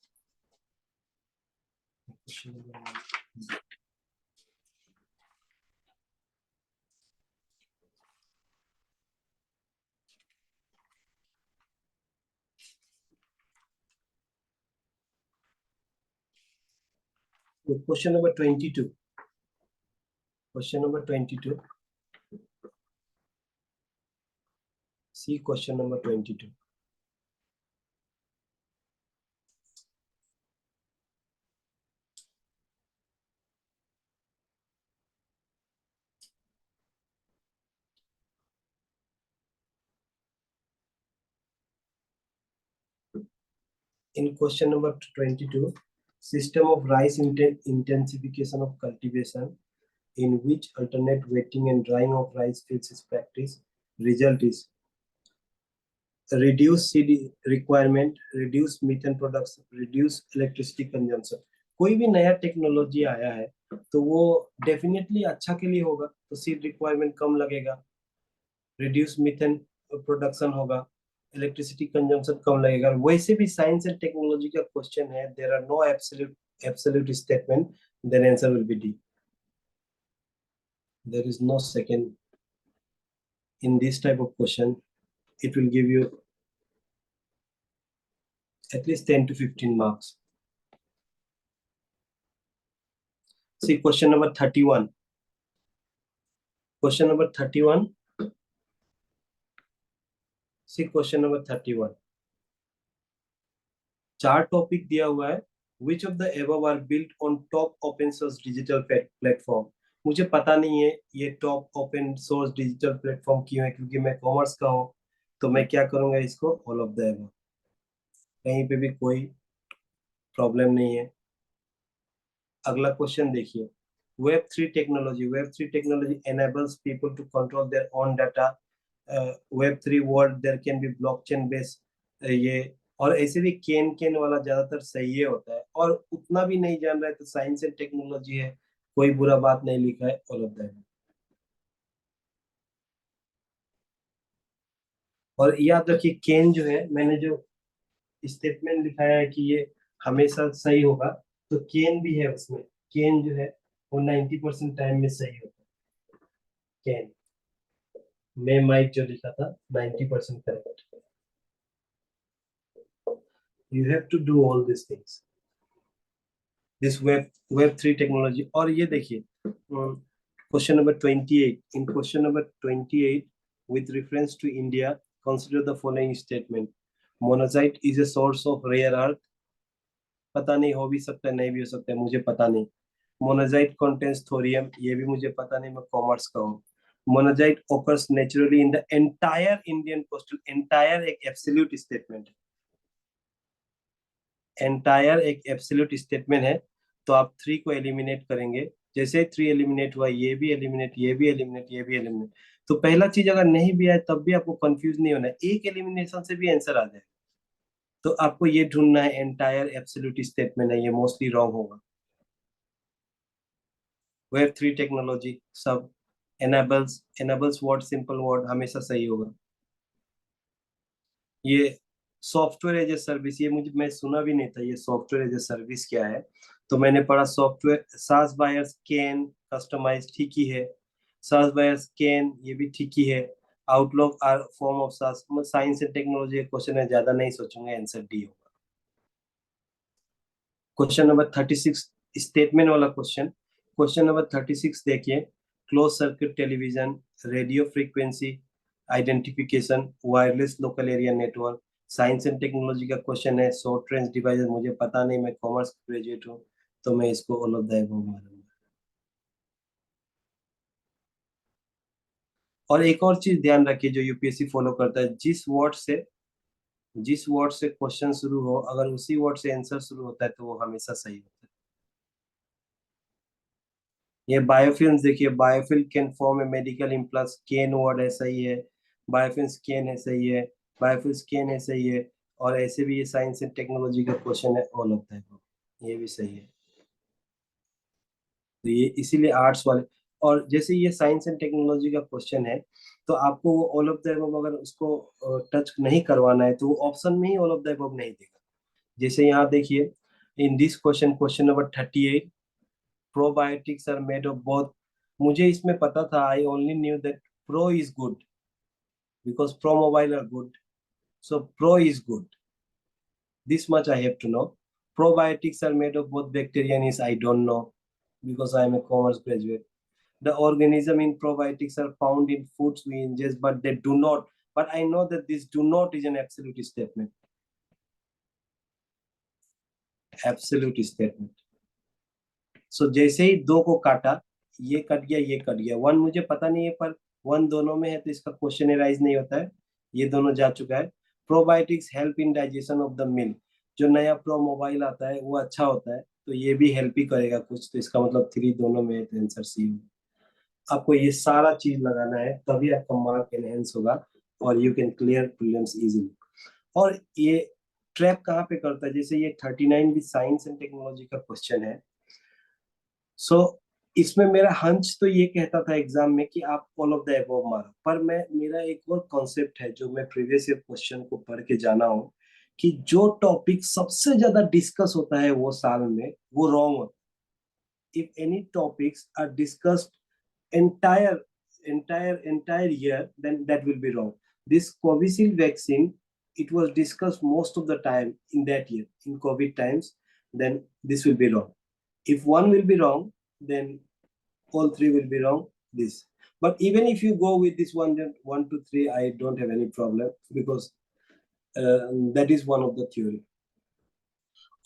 question number 22, question number 22, C question number 22। In question number 22, system of rice intensification of cultivation in which alternate wetting and drying of rice fields is practiced. Result is reduce CD requirement, reduce methane production, reduce electricity consumption. कोई भी नया technology आया है तो वो definitely अच्छा के लिए होगा, तो सीड रिक्वायरमेंट कम लगेगा, रिड्यूस मीथेन प्रोडक्शन होगा, इलेक्ट्रिसिटी कंजम्पशन कम लगेगा। वैसे भी साइंस एंड टेक्नोलॉजी का क्वेश्चन है, there are no absolute statement, then answer will be D. There is no second in this type of question. It will give you at least 10 to 15 marks. See question number 31. Question number 31. See question number 31. चार topic दिया हुआ है। Which of the above are built on top open source digital platform? मुझे पता नहीं है ये top open source digital platform क्यों है, क्योंकि मैं कॉमर्स का हूँ, तो मैं क्या करूंगा इसको ऑल ऑफ द अबव। कहीं पे भी कोई प्रॉब्लम नहीं है। अगला क्वेश्चन देखिए, Web3 technology enables people to control their own data. Web3 world there can be blockchain based ये, और ऐसे भी केन वाला ज्यादातर सही होता है, और उतना भी नहीं जान रहा है तो साइंस एंड टेक्नोलॉजी है, कोई बुरा बात नहीं लिखा है, ऑल ऑफ दैट। और याद रखिए केन जो है, मैंने जो स्टेटमेंट लिखाया है कि ये हमेशा सही होगा, तो केन भी है उसमें। केन जो है वो 90% टाइम में सही होता है। केन मैं माइक जो लिखा था 90% correct. You have to do all this things, this web 3 technology. और ये देखिए question number 28, in question number 28 with reference to India, consider the following statement. Monazite is a source of rare earth. पता नहीं, हो भी सकता है नहीं भी हो सकता है, मुझे पता नहीं। Monazite contains thorium, ये भी मुझे पता नहीं, मैं कॉमर्स का हूँ। Monazite occurs naturally in the entire Indian coastal, entire एक एब्सोल्यूट स्टेटमेंट है, entire एक एब्सोल्यूट स्टेटमेंट है, तो आप 3 को एलिमिनेट करेंगे। जैसे 3 एलिमिनेट हुआ, ये भी एलिमिनेट, ये भी एलिमिनेट, ये भी एलिमिनेट। तो पहला चीज अगर नहीं भी आए तब भी आपको कंफ्यूज नहीं होना है, एक एलिमिनेशन से भी आंसर आ जाए। तो आपको ये ढूंढना है एंटायर एब्सोल्यूट स्टेटमेंट है, ये मोस्टली रॉन्ग होगा। Web3 टेक्नोलॉजी सब enables वर्ड, सिंपल वर्ड हमेशा सही होगा। ये सॉफ्टवेयर एज ए सर्विस, ये मुझे मैं सुना भी नहीं था, ये सॉफ्टवेयर एज ए सर्विस क्या है, तो मैंने पढ़ा सॉफ्टवेयर सास बायर्स कैन कस्टमाइज, ठीक ही है। सास बायर्स कैन, ये भी ठीक ही है। आउटलुक आर फॉर्म ऑफ सास। साइंस एंड टेक्नोलॉजी क्वेश्चन है, ज्यादा नहीं सोचूंगा, आंसर डी होगा। क्वेश्चन नंबर 36 स्टेटमेंट वाला क्वेश्चन। क्वेश्चन नंबर 36 देखिए, close circuit television, radio frequency identification, wireless local area network. Science and technology का क्वेश्चन है, शॉर्ट रेंज डिवाइसेस, मुझे पता नहीं, मैं कॉमर्स ग्रेजुएट हूँ, तो मैं इसको ऑल ऑफ द अबव मारूंगा। और एक और चीज ध्यान रखिए जो यूपीएससी फॉलो करता है, जिस वर्ड से क्वेश्चन शुरू हो, अगर उसी वर्ड से आंसर शुरू होता है तो वो हमेशा सही होता है। ये बायोफिल्म देखिए, biofilm can form a medical implants, can word है, सही है। बायोफिल्स केन है, सही है। बायोफिल्स केन है, सही है। और ऐसे भी ये साइंस एंड टेक्नोलॉजी का क्वेश्चन है, ऑल ऑफ दैट, ये भी सही है। तो ये इसीलिए आर्ट्स वाले, और जैसे ये साइंस एंड टेक्नोलॉजी का क्वेश्चन है, तो आपको वो ऑल ऑफ द अबव अगर उसको टच नहीं करवाना है तो वो ऑप्शन में ही ऑल ऑफ द अबव नहीं देगा। जैसे यहाँ देखिए, in this question, question number 38, probiotics are made of both. मुझे इसमें पता था, I only knew that pro is good because pro mobile are good, so pro is good, this much I have to know. Probiotics are made of both bacteria and yeast, I don't know because I am a commerce graduate. The organism in probiotics are found in foods we ingest, but they do not. But I know that this do not is an absolute statement. Absolute statement. So जैसे ही दो को काटा, ये cut गया, ये cut गया। One मुझे पता नहीं है, पर वन दोनों में है तो इसका क्वेश्चन एराइज नहीं होता है, ये दोनों जा चुका है। Probiotics help in digestion of the milk, जो नया प्रो मोबाइल आता है वो अच्छा होता है, तो ये भी हेल्प ही करेगा कुछ, तो इसका मतलब 3 दोनों में है, तो आंसर सी। आपको ये सारा चीज लगाना है, तभी आपका मार्क एनहेंस होगा और you can clear prelims easily. और ये ट्रैप कहाँ पे करता है, जैसे ये 39 भी साइंस एंड टेक्नोलॉजी का क्वेश्चन है। सो इसमें मेरा हंच तो ये कहता था एग्जाम में कि आप ऑल ऑफ द एबव मारो, पर मेरा एक और कॉन्सेप्ट है जो मैं प्रीवियस ईयर क्वेश्चन को पढ़ के जाना हूँ कि जो टॉपिक सबसे ज्यादा डिस्कस होता है वो साल में, वो रॉन्ग होता है। If any topics are discussed entire year, then that will be wrong. This Covishield vaccine, it was discussed most of the time in that year, in COVID times, then this will be wrong. If one will be wrong, then all three will be wrong. This, but even if you go with this one, then 1 to 3, I don't have any problem, because that is one of the theory.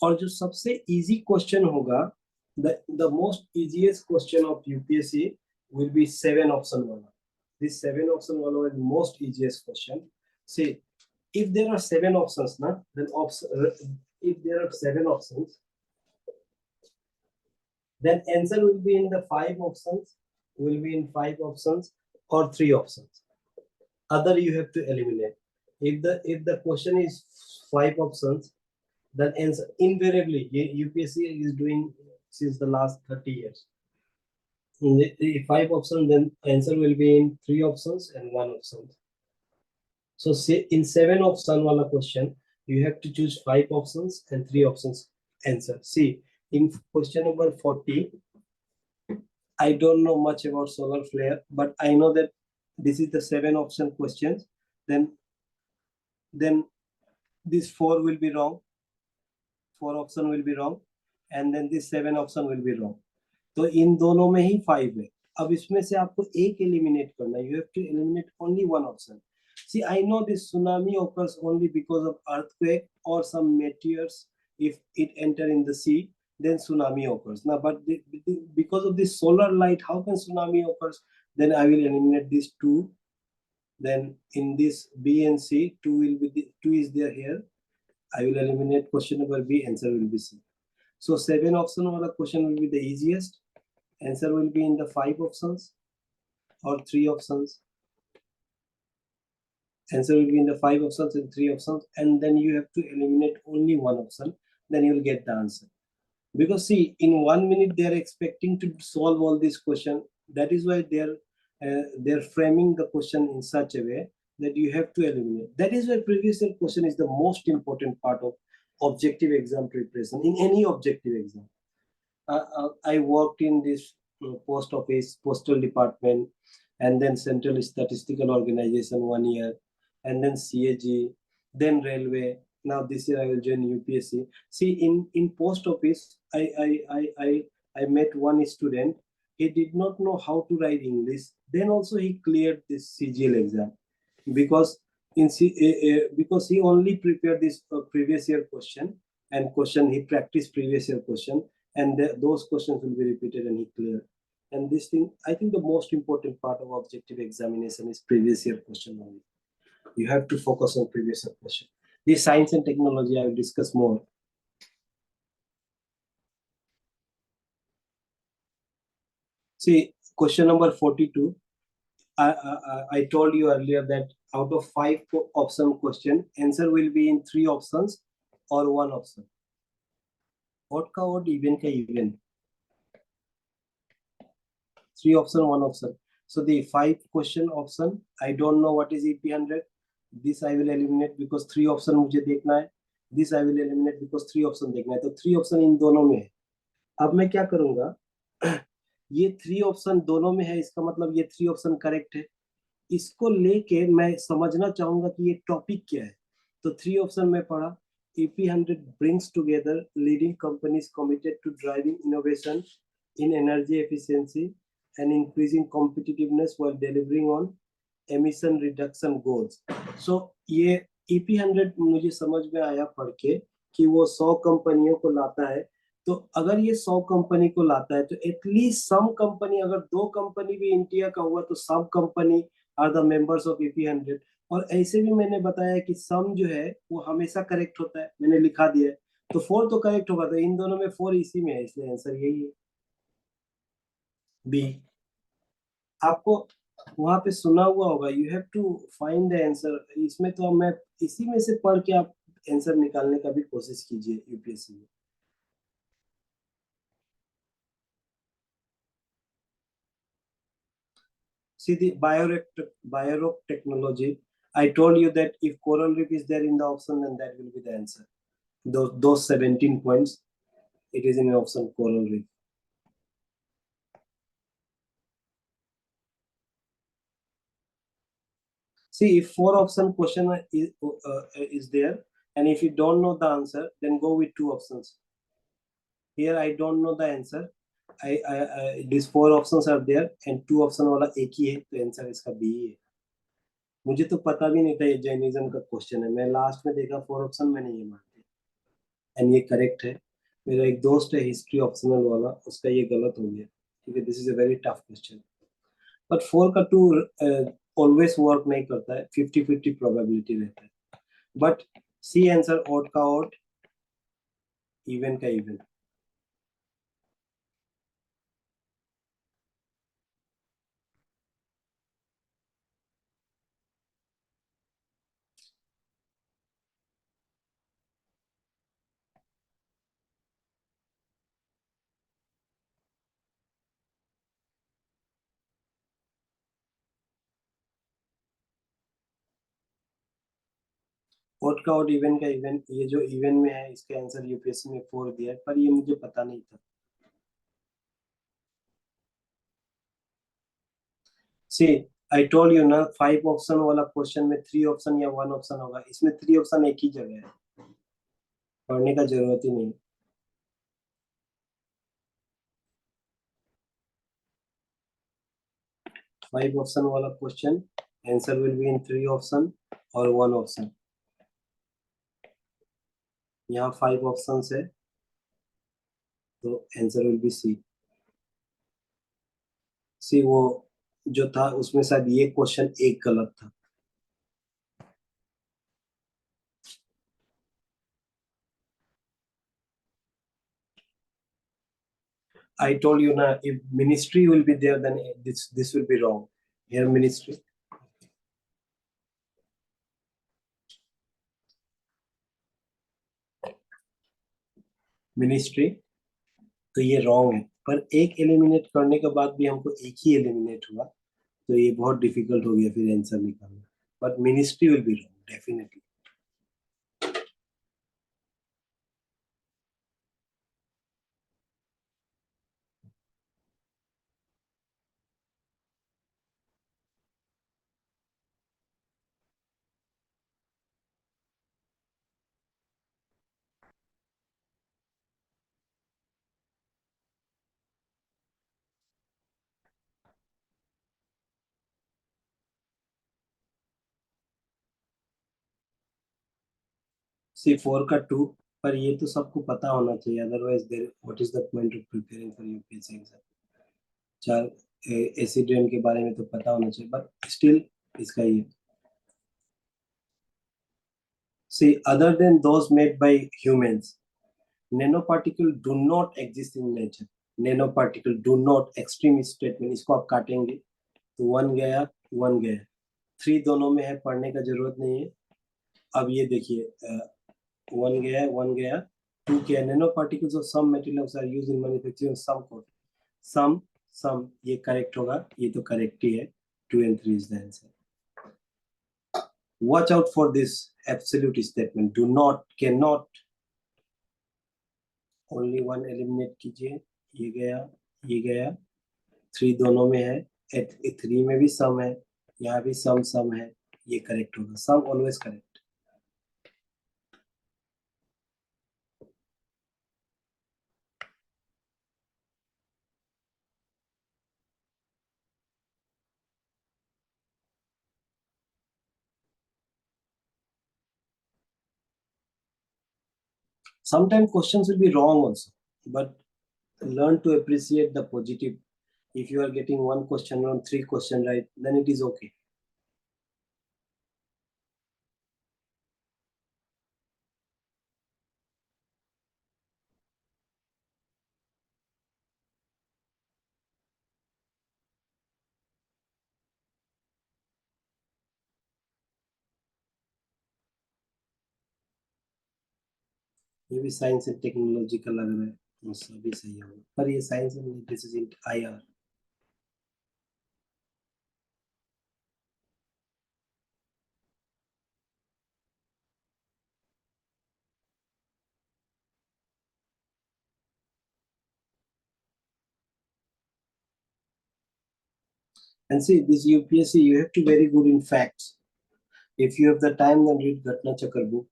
और जो सबसे easy question होगा, the most easiest question of UPSC will be 7 option wala. This 7 option wala is most easiest question. See, if there are 7 options na, then if there are 7 options, then answer will be in the 5 options, will be in 5 options or 3 options. Other you have to eliminate. If the question is 5 options, then answer invariably, UPSC is doing since the last 30 years. In the 5 options, then answer will be in 3 options and 1 option. So say in 7 option wala question, you have to choose 5 options and 3 options answer. See, in question number 40, I don't know much about solar flare, but I know that this is the 7 option questions. Then this 4 will be wrong, 4 option will be wrong, and then this 7 option will be wrong. तो इन दोनों में ही 5 है। अब इसमें से आपको एक eliminate करना है। You have to eliminate only one option. See, I know this tsunami occurs only because of earthquake or some meteors. If it enter in the sea, then tsunami occurs. Now, but because of this solar light, how can tsunami occurs? Then I will eliminate these 2. Then in this B and C, 2 will be 2 is there here. I will eliminate question number B. Answer will be C. So 7 option wala question will be the easiest. Answer will be in the 5 options or 3 options. Answer will be in the 5 options and 3 options, and then you have to eliminate only one option. Then you will get the answer. Because see, in 1 minute they are expecting to solve all this question. That is why they're framing the question in such a way that you have to eliminate. That is why previous year question is the most important part of objective exam preparation in any objective exam. I worked in this post office, postal department, and then Central Statistical Organization 1 year, and then CAG, then railway. Now this year I will join UPSC. See, in post office, I met one student. He did not know how to write English. Then also he cleared this CGL exam because because he only prepared this previous year question, and he practiced previous year question, and those questions will be repeated and he cleared. And this thing, I think the most important part of objective examination is previous year question only. You have to focus on previous year question. This science and technology I will discuss more. See, question number 42. I told you earlier that out of 5 option question, answer will be in 3 options or 1 option. Odd ka odd, even ka even. 3 option, 1 option. So the 5 question option, I don't know what is EP100. This I will eliminate because 3 option मुझे देखना है. This I will eliminate because 3 option देखना है. तो 3 option इन दोनों में है. अब मैं क्या करूंगा? ये 3 option दोनों में है, इसका मतलब ये 3 option करेक्ट है. इसको लेके मैं समझना चाहूंगा कि ये टॉपिक क्या है. तो 3 option में पढ़ा. EP100 brings together leading companies committed to driving innovation in energy efficiency and increasing competitiveness while delivering on emission reduction goals. So ये EP100 मुझे समझ में आया पढ़ के कि वो 100 कंपनियों को लाता है. तो अगर ये 100 कंपनी को लाता है तो एटलीस्ट सम कंपनी, अगर 2 कंपनी भी इंडिया का हुआ तो सब company are the members of EP100. और ऐसे भी मैंने बताया कि सम जो है वो हमेशा करेक्ट होता है, मैंने लिखा दिया है. तो 4 तो करेक्ट होगा, तो इन दोनों में 4 इसी में है, इसलिए आंसर यही है, बी. आपको वहां पे सुना हुआ होगा, you have to find the answer. इसमें तो मैं इसी में से पढ़ के आप आंसर निकालने का भी कोशिश कीजिए यूपीएससी में। See the biorock technology. I told you that if coral reef is there in the option, then that will be the answer. Those 17 points, it is in the option coral reef. See, if four option question is there, and if you don't know the answer, then go with two options. Here I don't know the answer. These four options are there, and two option वाला एक ही है, तो answer इसका B है। मुझे तो पता भी नहीं था ये जैनिज्म का क्वेश्चन है, मैं लास्ट में देखा फोर ऑप्शन, मैंने ये मानते एंड ये करेक्ट है। मेरा एक दोस्त है हिस्ट्री ऑप्शनल वाला, उसका ये गलत हो गया, ठीक है। This is a very tough question, but four का टू ऑलवेज वर्क नहीं करता है, 50-50 प्रोबेबिलिटी रहता है। बट सी आंसर, ऑड का ऑड, इवन का इवन। ऑड का ऑड, इवन का इवन, ये जो इवन में है इसका आंसर यूपीएससी में फोर दिया है, पर ये मुझे पता नहीं था। सी, आई टोल्ड यू ना, फाइव ऑप्शन वाला क्वेश्चन में थ्री ऑप्शन या वन ऑप्शन होगा, इसमें थ्री ऑप्शन एक ही जगह है, पढ़ने का जरूरत ही नहीं। फाइव ऑप्शन वाला question, answer will be in three option और वन ऑप्शन। यहाँ फाइव ऑप्शन है, तो आंसर विल बी सी। सी, वो जो था उसमें शायद ये क्वेश्चन एक गलत था। I told you na, if ministry will be there, then this will be wrong. Here ministry, तो ये रॉन्ग है, पर एक एलिमिनेट करने के बाद भी हमको एक ही एलिमिनेट हुआ, तो ये बहुत डिफिकल्ट हो गया फिर आंसर निकालना। But ministry will be wrong definitely. C, four का टू, पर ये तो सबको पता होना चाहिए, otherwise there what is the point of preparing for UPSC exam. चार एसिडेंट के बारे में तो पता होना चाहिए, बट स्टिल इसका ये। See, other than those made by humans, nanoparticle do not exist in nature। nanoparticle do not, extreme statement, इसको आप काटेंगे तो वन गया, वन गया, थ्री दोनों में है, पढ़ने का जरूरत नहीं है। अब ये देखिए, वन गया, वन गया, टू क्या, nano particles of some materials are used in manufacturing some code, some some, ये करेक्ट होगा, ये तो करेक्ट ही है, two and three is the answer. Watch out for this absolute statement, do not, can not, only one eliminate कीजिए, ये गया, ये गया, थ्री दोनों में है, थ्री में भी सम है, यहाँ भी सम सम है, ये करेक्ट होगा, some always correct. Sometimes questions will be wrong also, but learn to appreciate the positive. If you are getting one question wrong, three question right, then it is okay. ये भी साइंस एंड टेक्नोलॉजी का लग रहा है, मुझसे भी सही होगा, पर ये science and this is in IR. And see, this UPSC, you have to very good in facts. If you have the time, then read Ghatna Chakra book.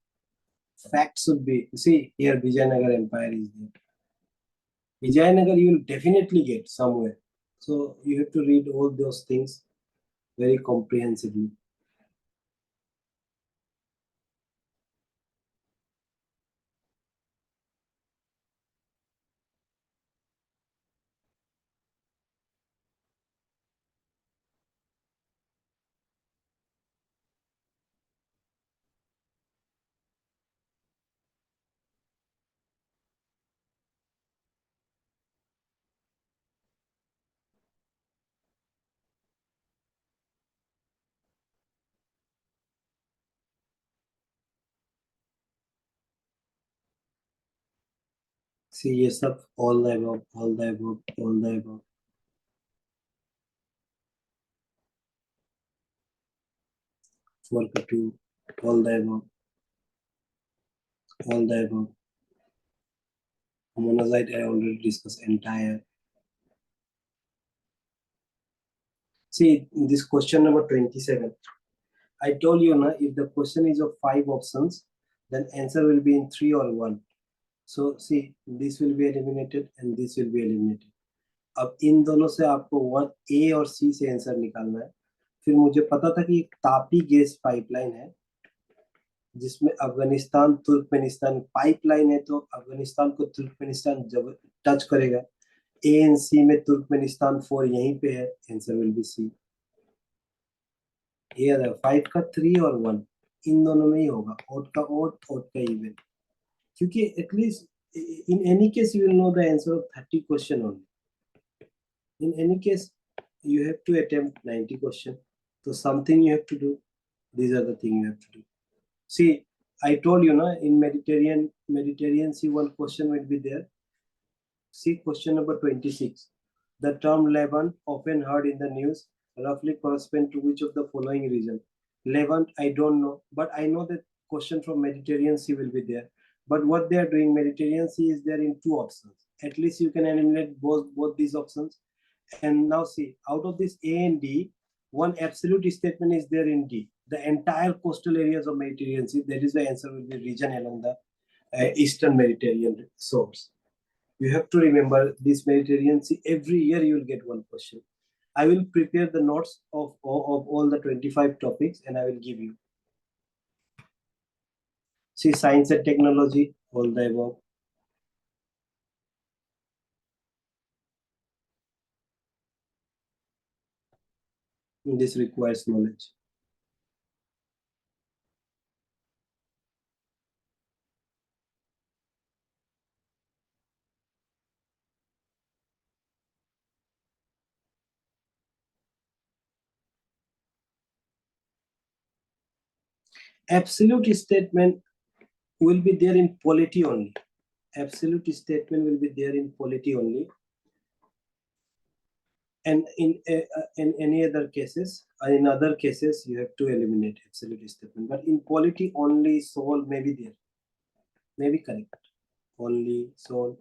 Facts should be, see, here Vijayanagar Empire is there. Vijayanagar you will definitely get somewhere. So you have to read all those things very comprehensively. See, yes, up all the above, all the above, all the above. Work two, all the above, all the above. Monazite I already discussed entire. See, this question number 27. I told you, na, if the question is of 5 options, then answer will be in 3 or 1. So see, this will be eliminated and this will be eliminated. अब इन दोनों से आपको 1A और C से answer निकालना है. फिर मुझे पता था कि एक तापी गैस पाइपलाइन है जिसमें अफगानिस्तान तुर्कमेनिस्तान पाइपलाइन है, तो अफगानिस्तान को तुर्कमेनिस्तान जब टच करेगा, A and C में तुर्कमेनिस्तान 4 यहीं पे है, आंसर विल बी C. ये 5 का 3 और 1 इन दोनों में ही होगा, ओड का इवन, क्योंकि at least in any case you will know the answer of 30 question only. In any case, you have to attempt 90 questions. So something you have to do. These are the things you have to do. See, I told you, na, in Mediterranean Sea, one question will be there. See question number 26. The term Levant, often heard in the news, roughly corresponds to which of the following region? Levant, I don't know, but I know that question from Mediterranean Sea will be there. But what they are doing, Mediterranean Sea is there in 2 options. At least you can eliminate both these options. And now see, out of this A and D, one absolute statement is there in D. The entire coastal areas of Mediterranean Sea, that is the answer will be region along the Eastern Mediterranean shores. You have to remember this Mediterranean Sea, every year you will get one question. I will prepare the notes of all the 25 topics and I will give you. See, science and technology, all the above. This requires knowledge. Absolute statement will be there in polity only. Absolute statement will be there in polity only. And in any other cases, in other cases, you have to eliminate absolute statement. But in polity, only Sol may be there. May be correct. Only Sol.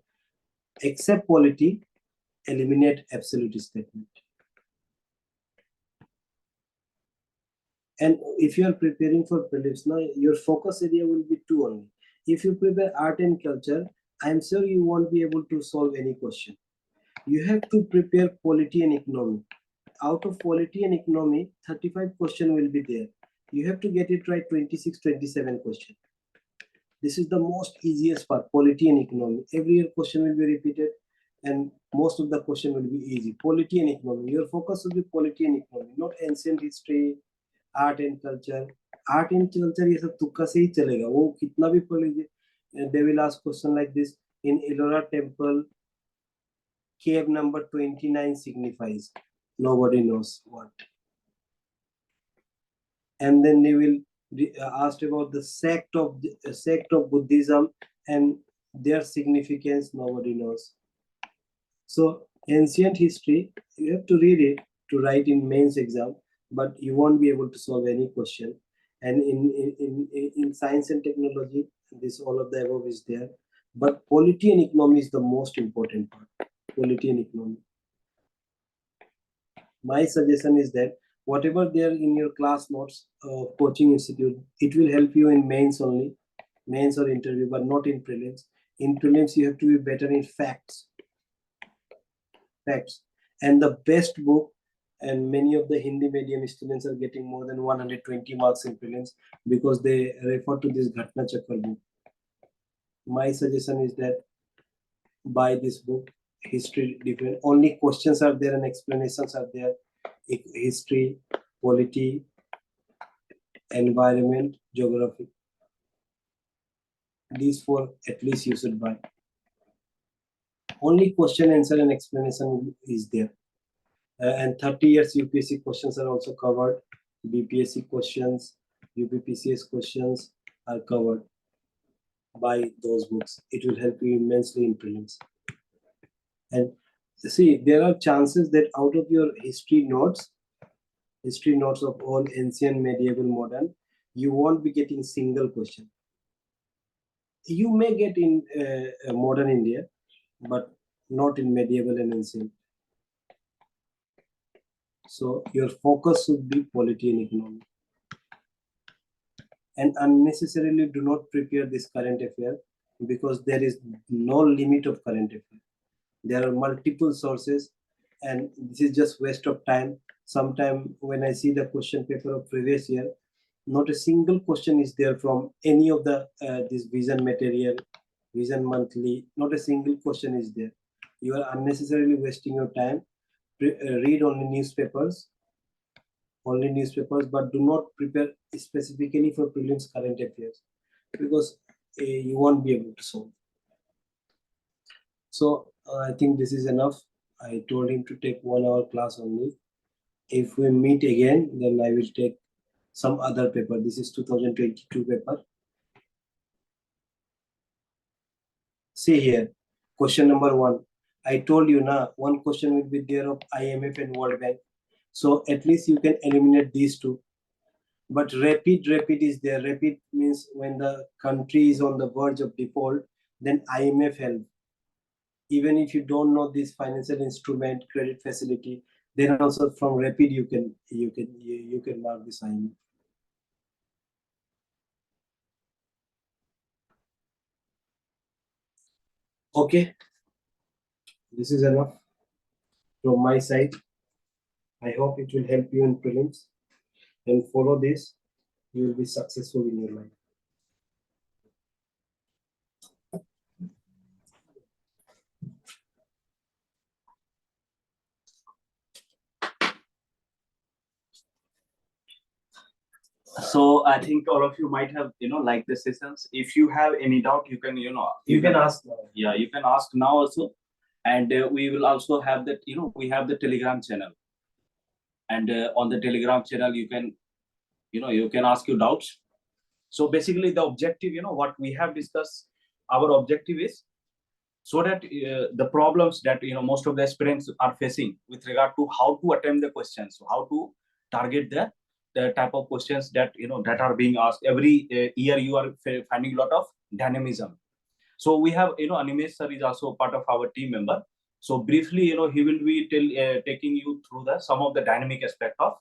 Except polity, eliminate absolute statement. And if you are preparing for prelims, now your focus area will be 2 only. If you prepare art and culture, I am sure you won't be able to solve any question. You have to prepare polity and economy. Out of polity and economy, 35 question will be there. You have to get it right 26, 27 question. This is the most easiest part, polity and economy. Every year question will be repeated and most of the question will be easy. Polity and economy. Your focus will be polity and economy, not ancient history, art and culture ये सब तुक्का से ही चलेगा, वो कितना भी पढ़ लीजिए. They will ask question like this, in Ellora temple cave number 29 signifies, nobody knows what. And then they will ask about the sect of Buddhism, and their significance nobody knows. So ancient history, you have to read it to write in mains exam, but you won't be able to solve any question. And in science and technology, this all of the above is there. But polity and economy is the most important part. Polity and economy. My suggestion is that whatever there in your class notes of coaching institute, it will help you in mains only, mains or interview, but not in prelims. In prelims, you have to be better in facts. And the best book, and many of the Hindi medium students are getting more than 120 marks in prelims because they refer to this Ghatna Chakra book. My suggestion is that buy this book. History different, only questions are there and explanations are there. History, polity, environment, geography. These four at least you should buy. Only question, answer and explanation is there. And 30 years UPSC questions are also covered. BPSC questions, UPPCS questions are covered by those books. It will help you immensely in prelims. And see, there are chances that out of your history notes of all ancient, medieval, modern, you won't be getting single question. You may get in modern India, but not in medieval and ancient. So your focus should be polity and economy. And unnecessarily do not prepare this current affair because there is no limit of current affair. There are multiple sources and this is just waste of time. Sometime when I see the question paper of previous year, not a single question is there from any of the this vision material, vision monthly, not a single question is there. You are unnecessarily wasting your time. Read only newspapers, but do not prepare specifically for prelims current affairs because you won't be able to solve. So I think this is enough. I told him to take 1 hour class only. If we meet again, then I will take some other paper. This is 2022 paper. See here, question number 1. I told you now, one question will be there of IMF and World Bank. So at least you can eliminate these two. But rapid is there. Rapid means when the country is on the verge of default, then IMF help. Even if you don't know this financial instrument, credit facility, then also from rapid you can mark this IMF. Okay, this is enough from my side. I hope it will help you in prelims, and follow this, you will be successful in your life. So I think all of you might have liked the sessions. If you have any doubt, you can You can ask now. Yeah, you can ask now also, and we will also have that we have the Telegram channel, and on the Telegram channel you can you can ask your doubts. So basically the objective, what we have discussed, our objective is so that the problems that most of the aspirants are facing with regard to how to attempt the questions, how to target the type of questions that that are being asked every year. You are finding a lot of dynamism. So we have Animesh sir is also part of our team member. So briefly, he will be taking you through some of the dynamic aspect of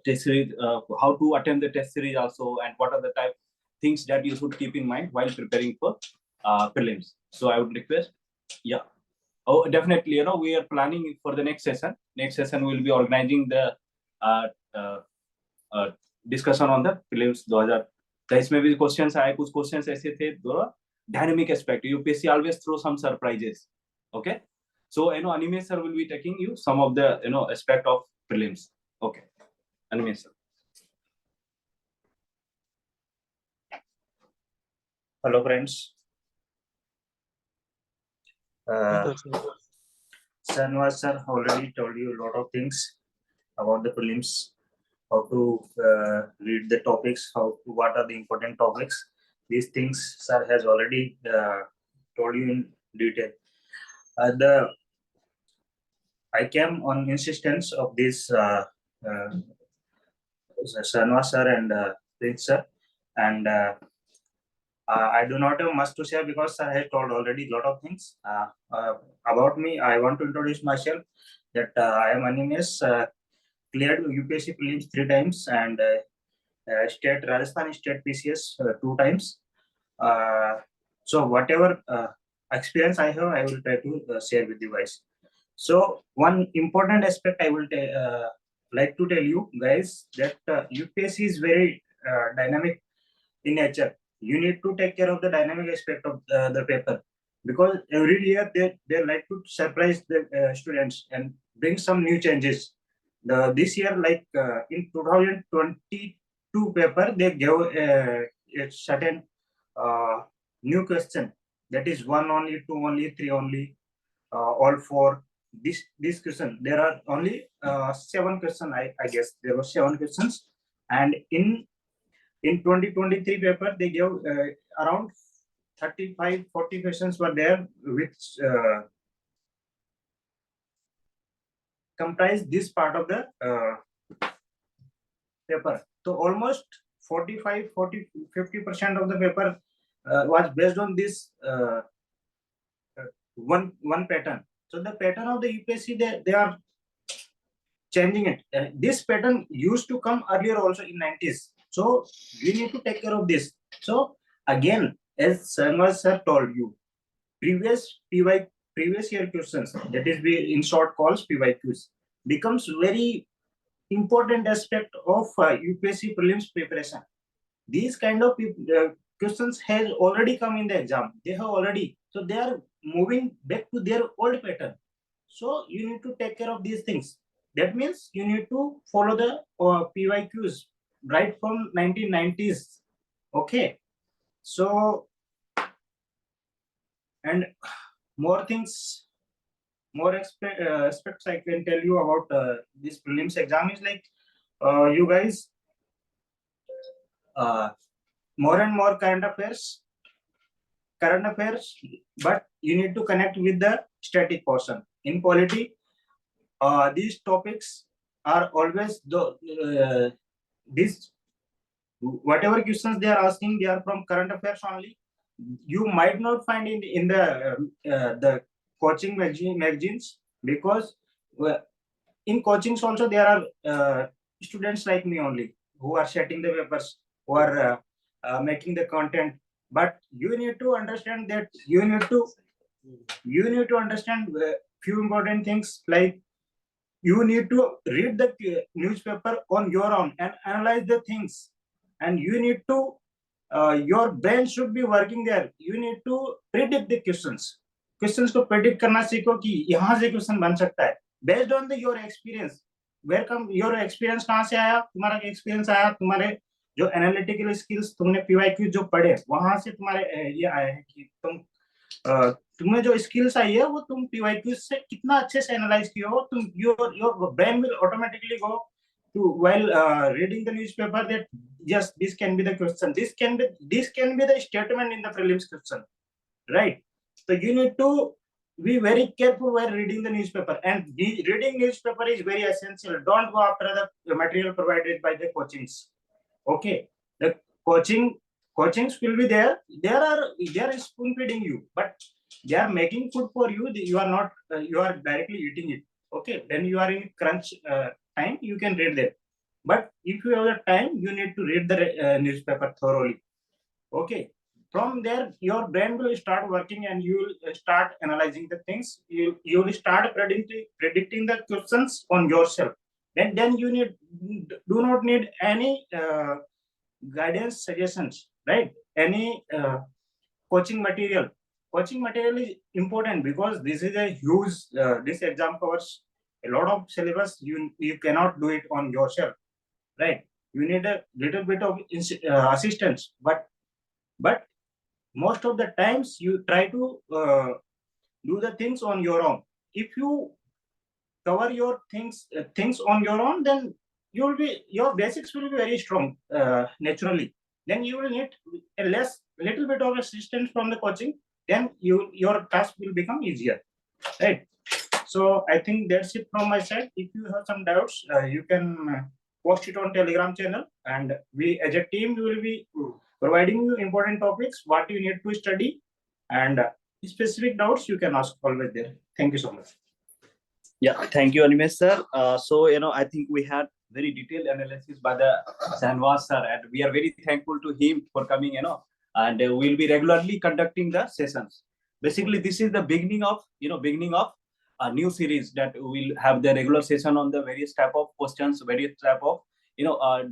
test series, how to attempt the test series also, and what are the type things that you should keep in mind while preparing for prelims. So I would request, yeah. Oh, definitely. We are planning for the next session. Next session we will be organizing the discussion on the prelims 2000. तो इसमें भी questions आए, कुछ questions ऐसे थे दो dynamic aspect. UPSC always throw some surprises. Okay, so Animesh sir will be taking you some of the aspect of prelims. Okay, Animesh sir. Hello friends. Shahnawaz Sir already told you a lot of things about the prelims, how to read the topics, what are the important topics. These things Sir has already told you in detail. I came on insistence of this Shahnawaz Sir and Prince Sir, and I do not have much to say because I have told already a lot of things. About me, I want to introduce myself that I am Animes, cleared UPSC prelims 3 times and Rajasthan State PCS 2 times. So whatever experience I have, I will try to share with you guys. So one important aspect I will like to tell you guys that UPSC is very dynamic in nature. You need to take care of the dynamic aspect of the paper because every year they like to surprise the students and bring some new changes. This year, like in 2022 paper, they gave a certain new question, that is 1 only, 2 only, 3 only, all 4. This question, there are only 7 questions. I guess there were 7 questions, and in 2023 paper they gave around 35-40 questions were there, which comprise this part of the paper. So almost 45-50% of the paper was based on this one pattern. So the pattern of the UPSC, they are changing it. This pattern used to come earlier also in 90s. So we need to take care of this. So again, as Shahnawaz Sir told you, previous year questions, that is we in short calls PYQs, becomes very important aspect of UPSC prelims preparation. These kind of questions has already come in the exam. They have already, so they are moving back to their old pattern. So you need to take care of these things. That means you need to follow the PYQs right from 1990s. Okay. So, and more things, more aspects I can tell you about this prelims exam is like you guys more and more current affairs, but you need to connect with the static portion. In polity, these topics are always this whatever questions they are asking, they are from current affairs only. You might not find in the coaching magazines because in coachings also there are students like me only who are setting the papers, who are making the content. But you need to understand that you need to understand few important things, like you need to read the newspaper on your own and analyze the things, and you need to your brain should be working there. You need to predict the questions को predict करना सीखो कि यहाँ से question बन सकता है based on the your experience. Where come your experience, कहाँ से आया तुम्हारा experience आया, तुम्हारे जो analytical skills तुमने PYQ जो पढ़े वहां से तुम्हारे ये आया है कि तुम्हें जो स्किल्स आई है वो तुम PYQ से कितना अच्छे से एनालाइज किए हो. तुम your brain will automatically go to while reading the newspaper that yes, this can be the question, this can be the statement in the prelims question, right? So you need to be very careful while reading the newspaper, and reading newspaper is very essential. Don't go after the material provided by the coachings. Okay, the coachings will be there. They are spoon feeding you, but they are making food for you. You are not you are directly eating it. Okay, then you are in crunch time, you can read them. But if you have the time, you need to read the newspaper thoroughly. Okay, from there your brain will start working and you will start analyzing the things. You will start predicting the questions on yourself. Then you do not need any guidance suggestions, right? Any coaching material is important because this is a huge this exam covers a lot of syllabus. You cannot do it on yourself, right? You need a little bit of assistance, but most of the times you try to do the things on your own. If you cover your things on your own, then your basics will be very strong naturally. Then you will need a little bit of assistance from the coaching, then your task will become easier, right? So I think that's it from my side. If you have some doubts, you can post it on Telegram channel, and we as a team we will be providing you important topics, what you need to study, and specific doubts you can ask always there. Thank you so much. Yeah, thank you, Animesh sir. So, I think we had very detailed analysis by the Shahnawaz sir, and we are very thankful to him for coming, and we'll be regularly conducting the sessions. Basically, this is the beginning of a new series that will have the regular session on the various type of questions, various type of,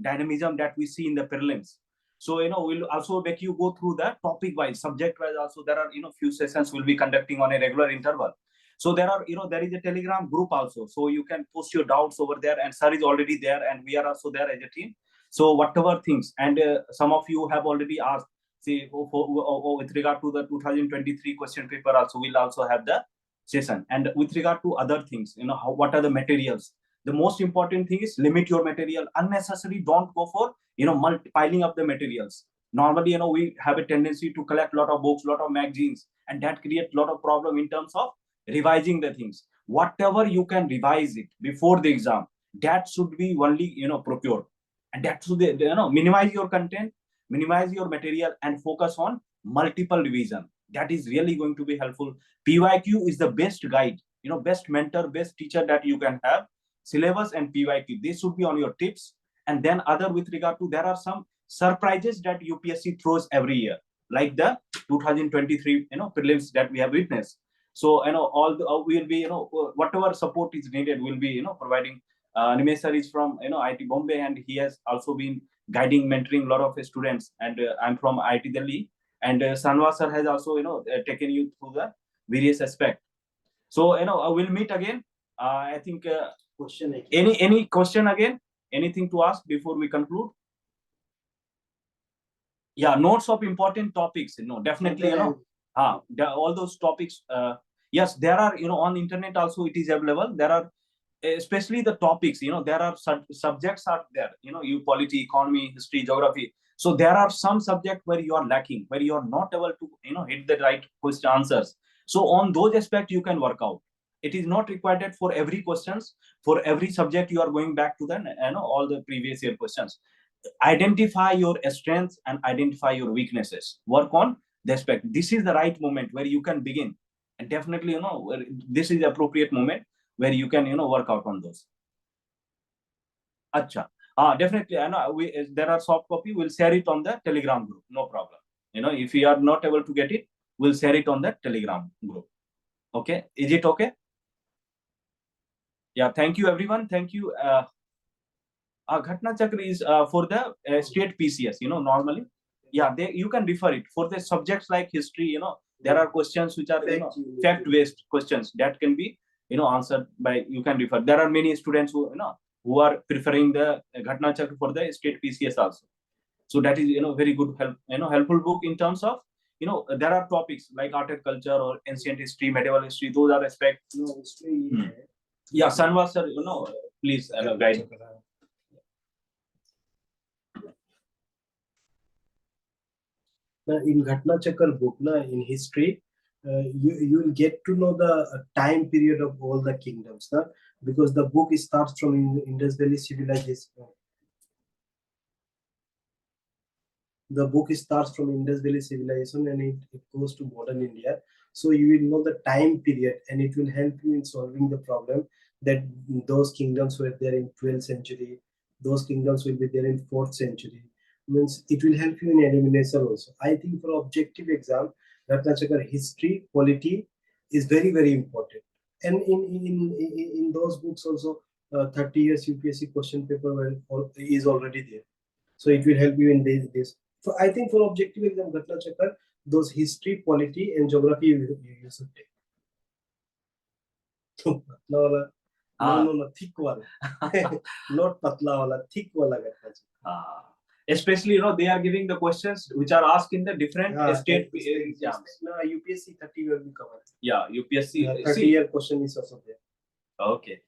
dynamism that we see in the prelims. So, we'll also make you go through the topic wise, subject wise. Also, there are, few sessions we'll be conducting on a regular interval. So there are, there is a Telegram group also. So you can post your doubts over there, and sir is already there, and we are also there as a team. So whatever things, and some of you have already asked, see, with regard to the 2023 question paper also, we'll also have the session. And with regard to other things, what are the materials? The most important thing is limit your material. Unnecessarily, don't go for, piling up the materials. Normally, we have a tendency to collect a lot of books, lot of magazines, and that creates a lot of problem in terms of revising the things. Whatever you can revise it before the exam, that should be only procured, and that should minimize your content, minimize your material, and focus on multiple revision. That is really going to be helpful. PYQ is the best guide, best mentor, best teacher that you can have. Syllabus and PYQ, they should be on your tips. And then other, with regard to, there are some surprises that UPSC throws every year, like the 2023 prelims that we have witnessed. So all the, we'll be whatever support is needed, we'll be providing. Animesh sir is from IIT Bombay, and he has also been guiding, mentoring a lot of students. And I'm from IIT Delhi, and Shahnawaz sir has also taken you through the various aspects. So we'll meet again. I think Question. any question again? Anything to ask before we conclude? Yeah, notes of important topics. Definitely. All those topics. Yes, there are, on internet also it is available. There are, especially the topics, there are subjects are there, you polity, economy, history, geography. So there are some subjects where you are lacking, where you are not able to, hit the right question answers. So on those aspects, you can work out. It is not required for every questions. For every subject, you are going back to the, all the previous year questions. Identify your strengths and identify your weaknesses. Work on the aspect. This is the right moment where you can begin. And definitely, this is the appropriate moment where you can, work out on those. Acha. Definitely, there are soft copy. We'll share it on the Telegram group. No problem. If you are not able to get it, we'll share it on the Telegram group. Okay. Is it okay? Yeah. Thank you, everyone. Thank you. Ghatna Chakra is for the state PCS, normally. Yeah, you can refer it for the subjects like history, there are questions which are fact-based questions that can be, answered by, you can refer. There are many students who are preferring the Ghatna Chakra for the state PCS also. So that is, very good help, helpful book in terms of, there are topics like art and culture or ancient history, medieval history. Those are aspects. History. Yeah, Shahnawaz sir, please guide. Now, in Ghatna Chakra book, in history, you will get to know the time period of all the kingdoms, because the book starts from Indus Valley civilization. The book starts from Indus Valley civilization, and it goes to modern India. So you will know the time period, and it will help you in solving the problem that those kingdoms were there in 12th century, those kingdoms will be there in 4th century. Means it will help you in elimination also. I think for objective exam, Ghatna Chakra history, polity is very, very important. And in those books also, 30 years UPSC question paper is already there. So it will help you in this. So I think for objective exam, Ghatna Chakra, those history, polity, and geography you should take. No, thick wala. Not patla wala, thick wala Ghatna Chakra. Especially, they are giving the questions which are asked in the different state exams. No, UPSC 30 will be covered. Yeah, UPSC 30-year question is also there. Okay.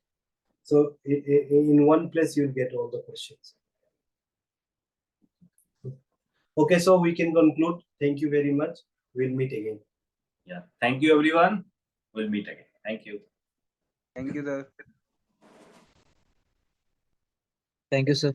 So in one place you'll get all the questions. Okay, so we can conclude. Thank you very much. We'll meet again. Yeah. Thank you, everyone. We'll meet again. Thank you. Thank you, sir. Thank you, sir.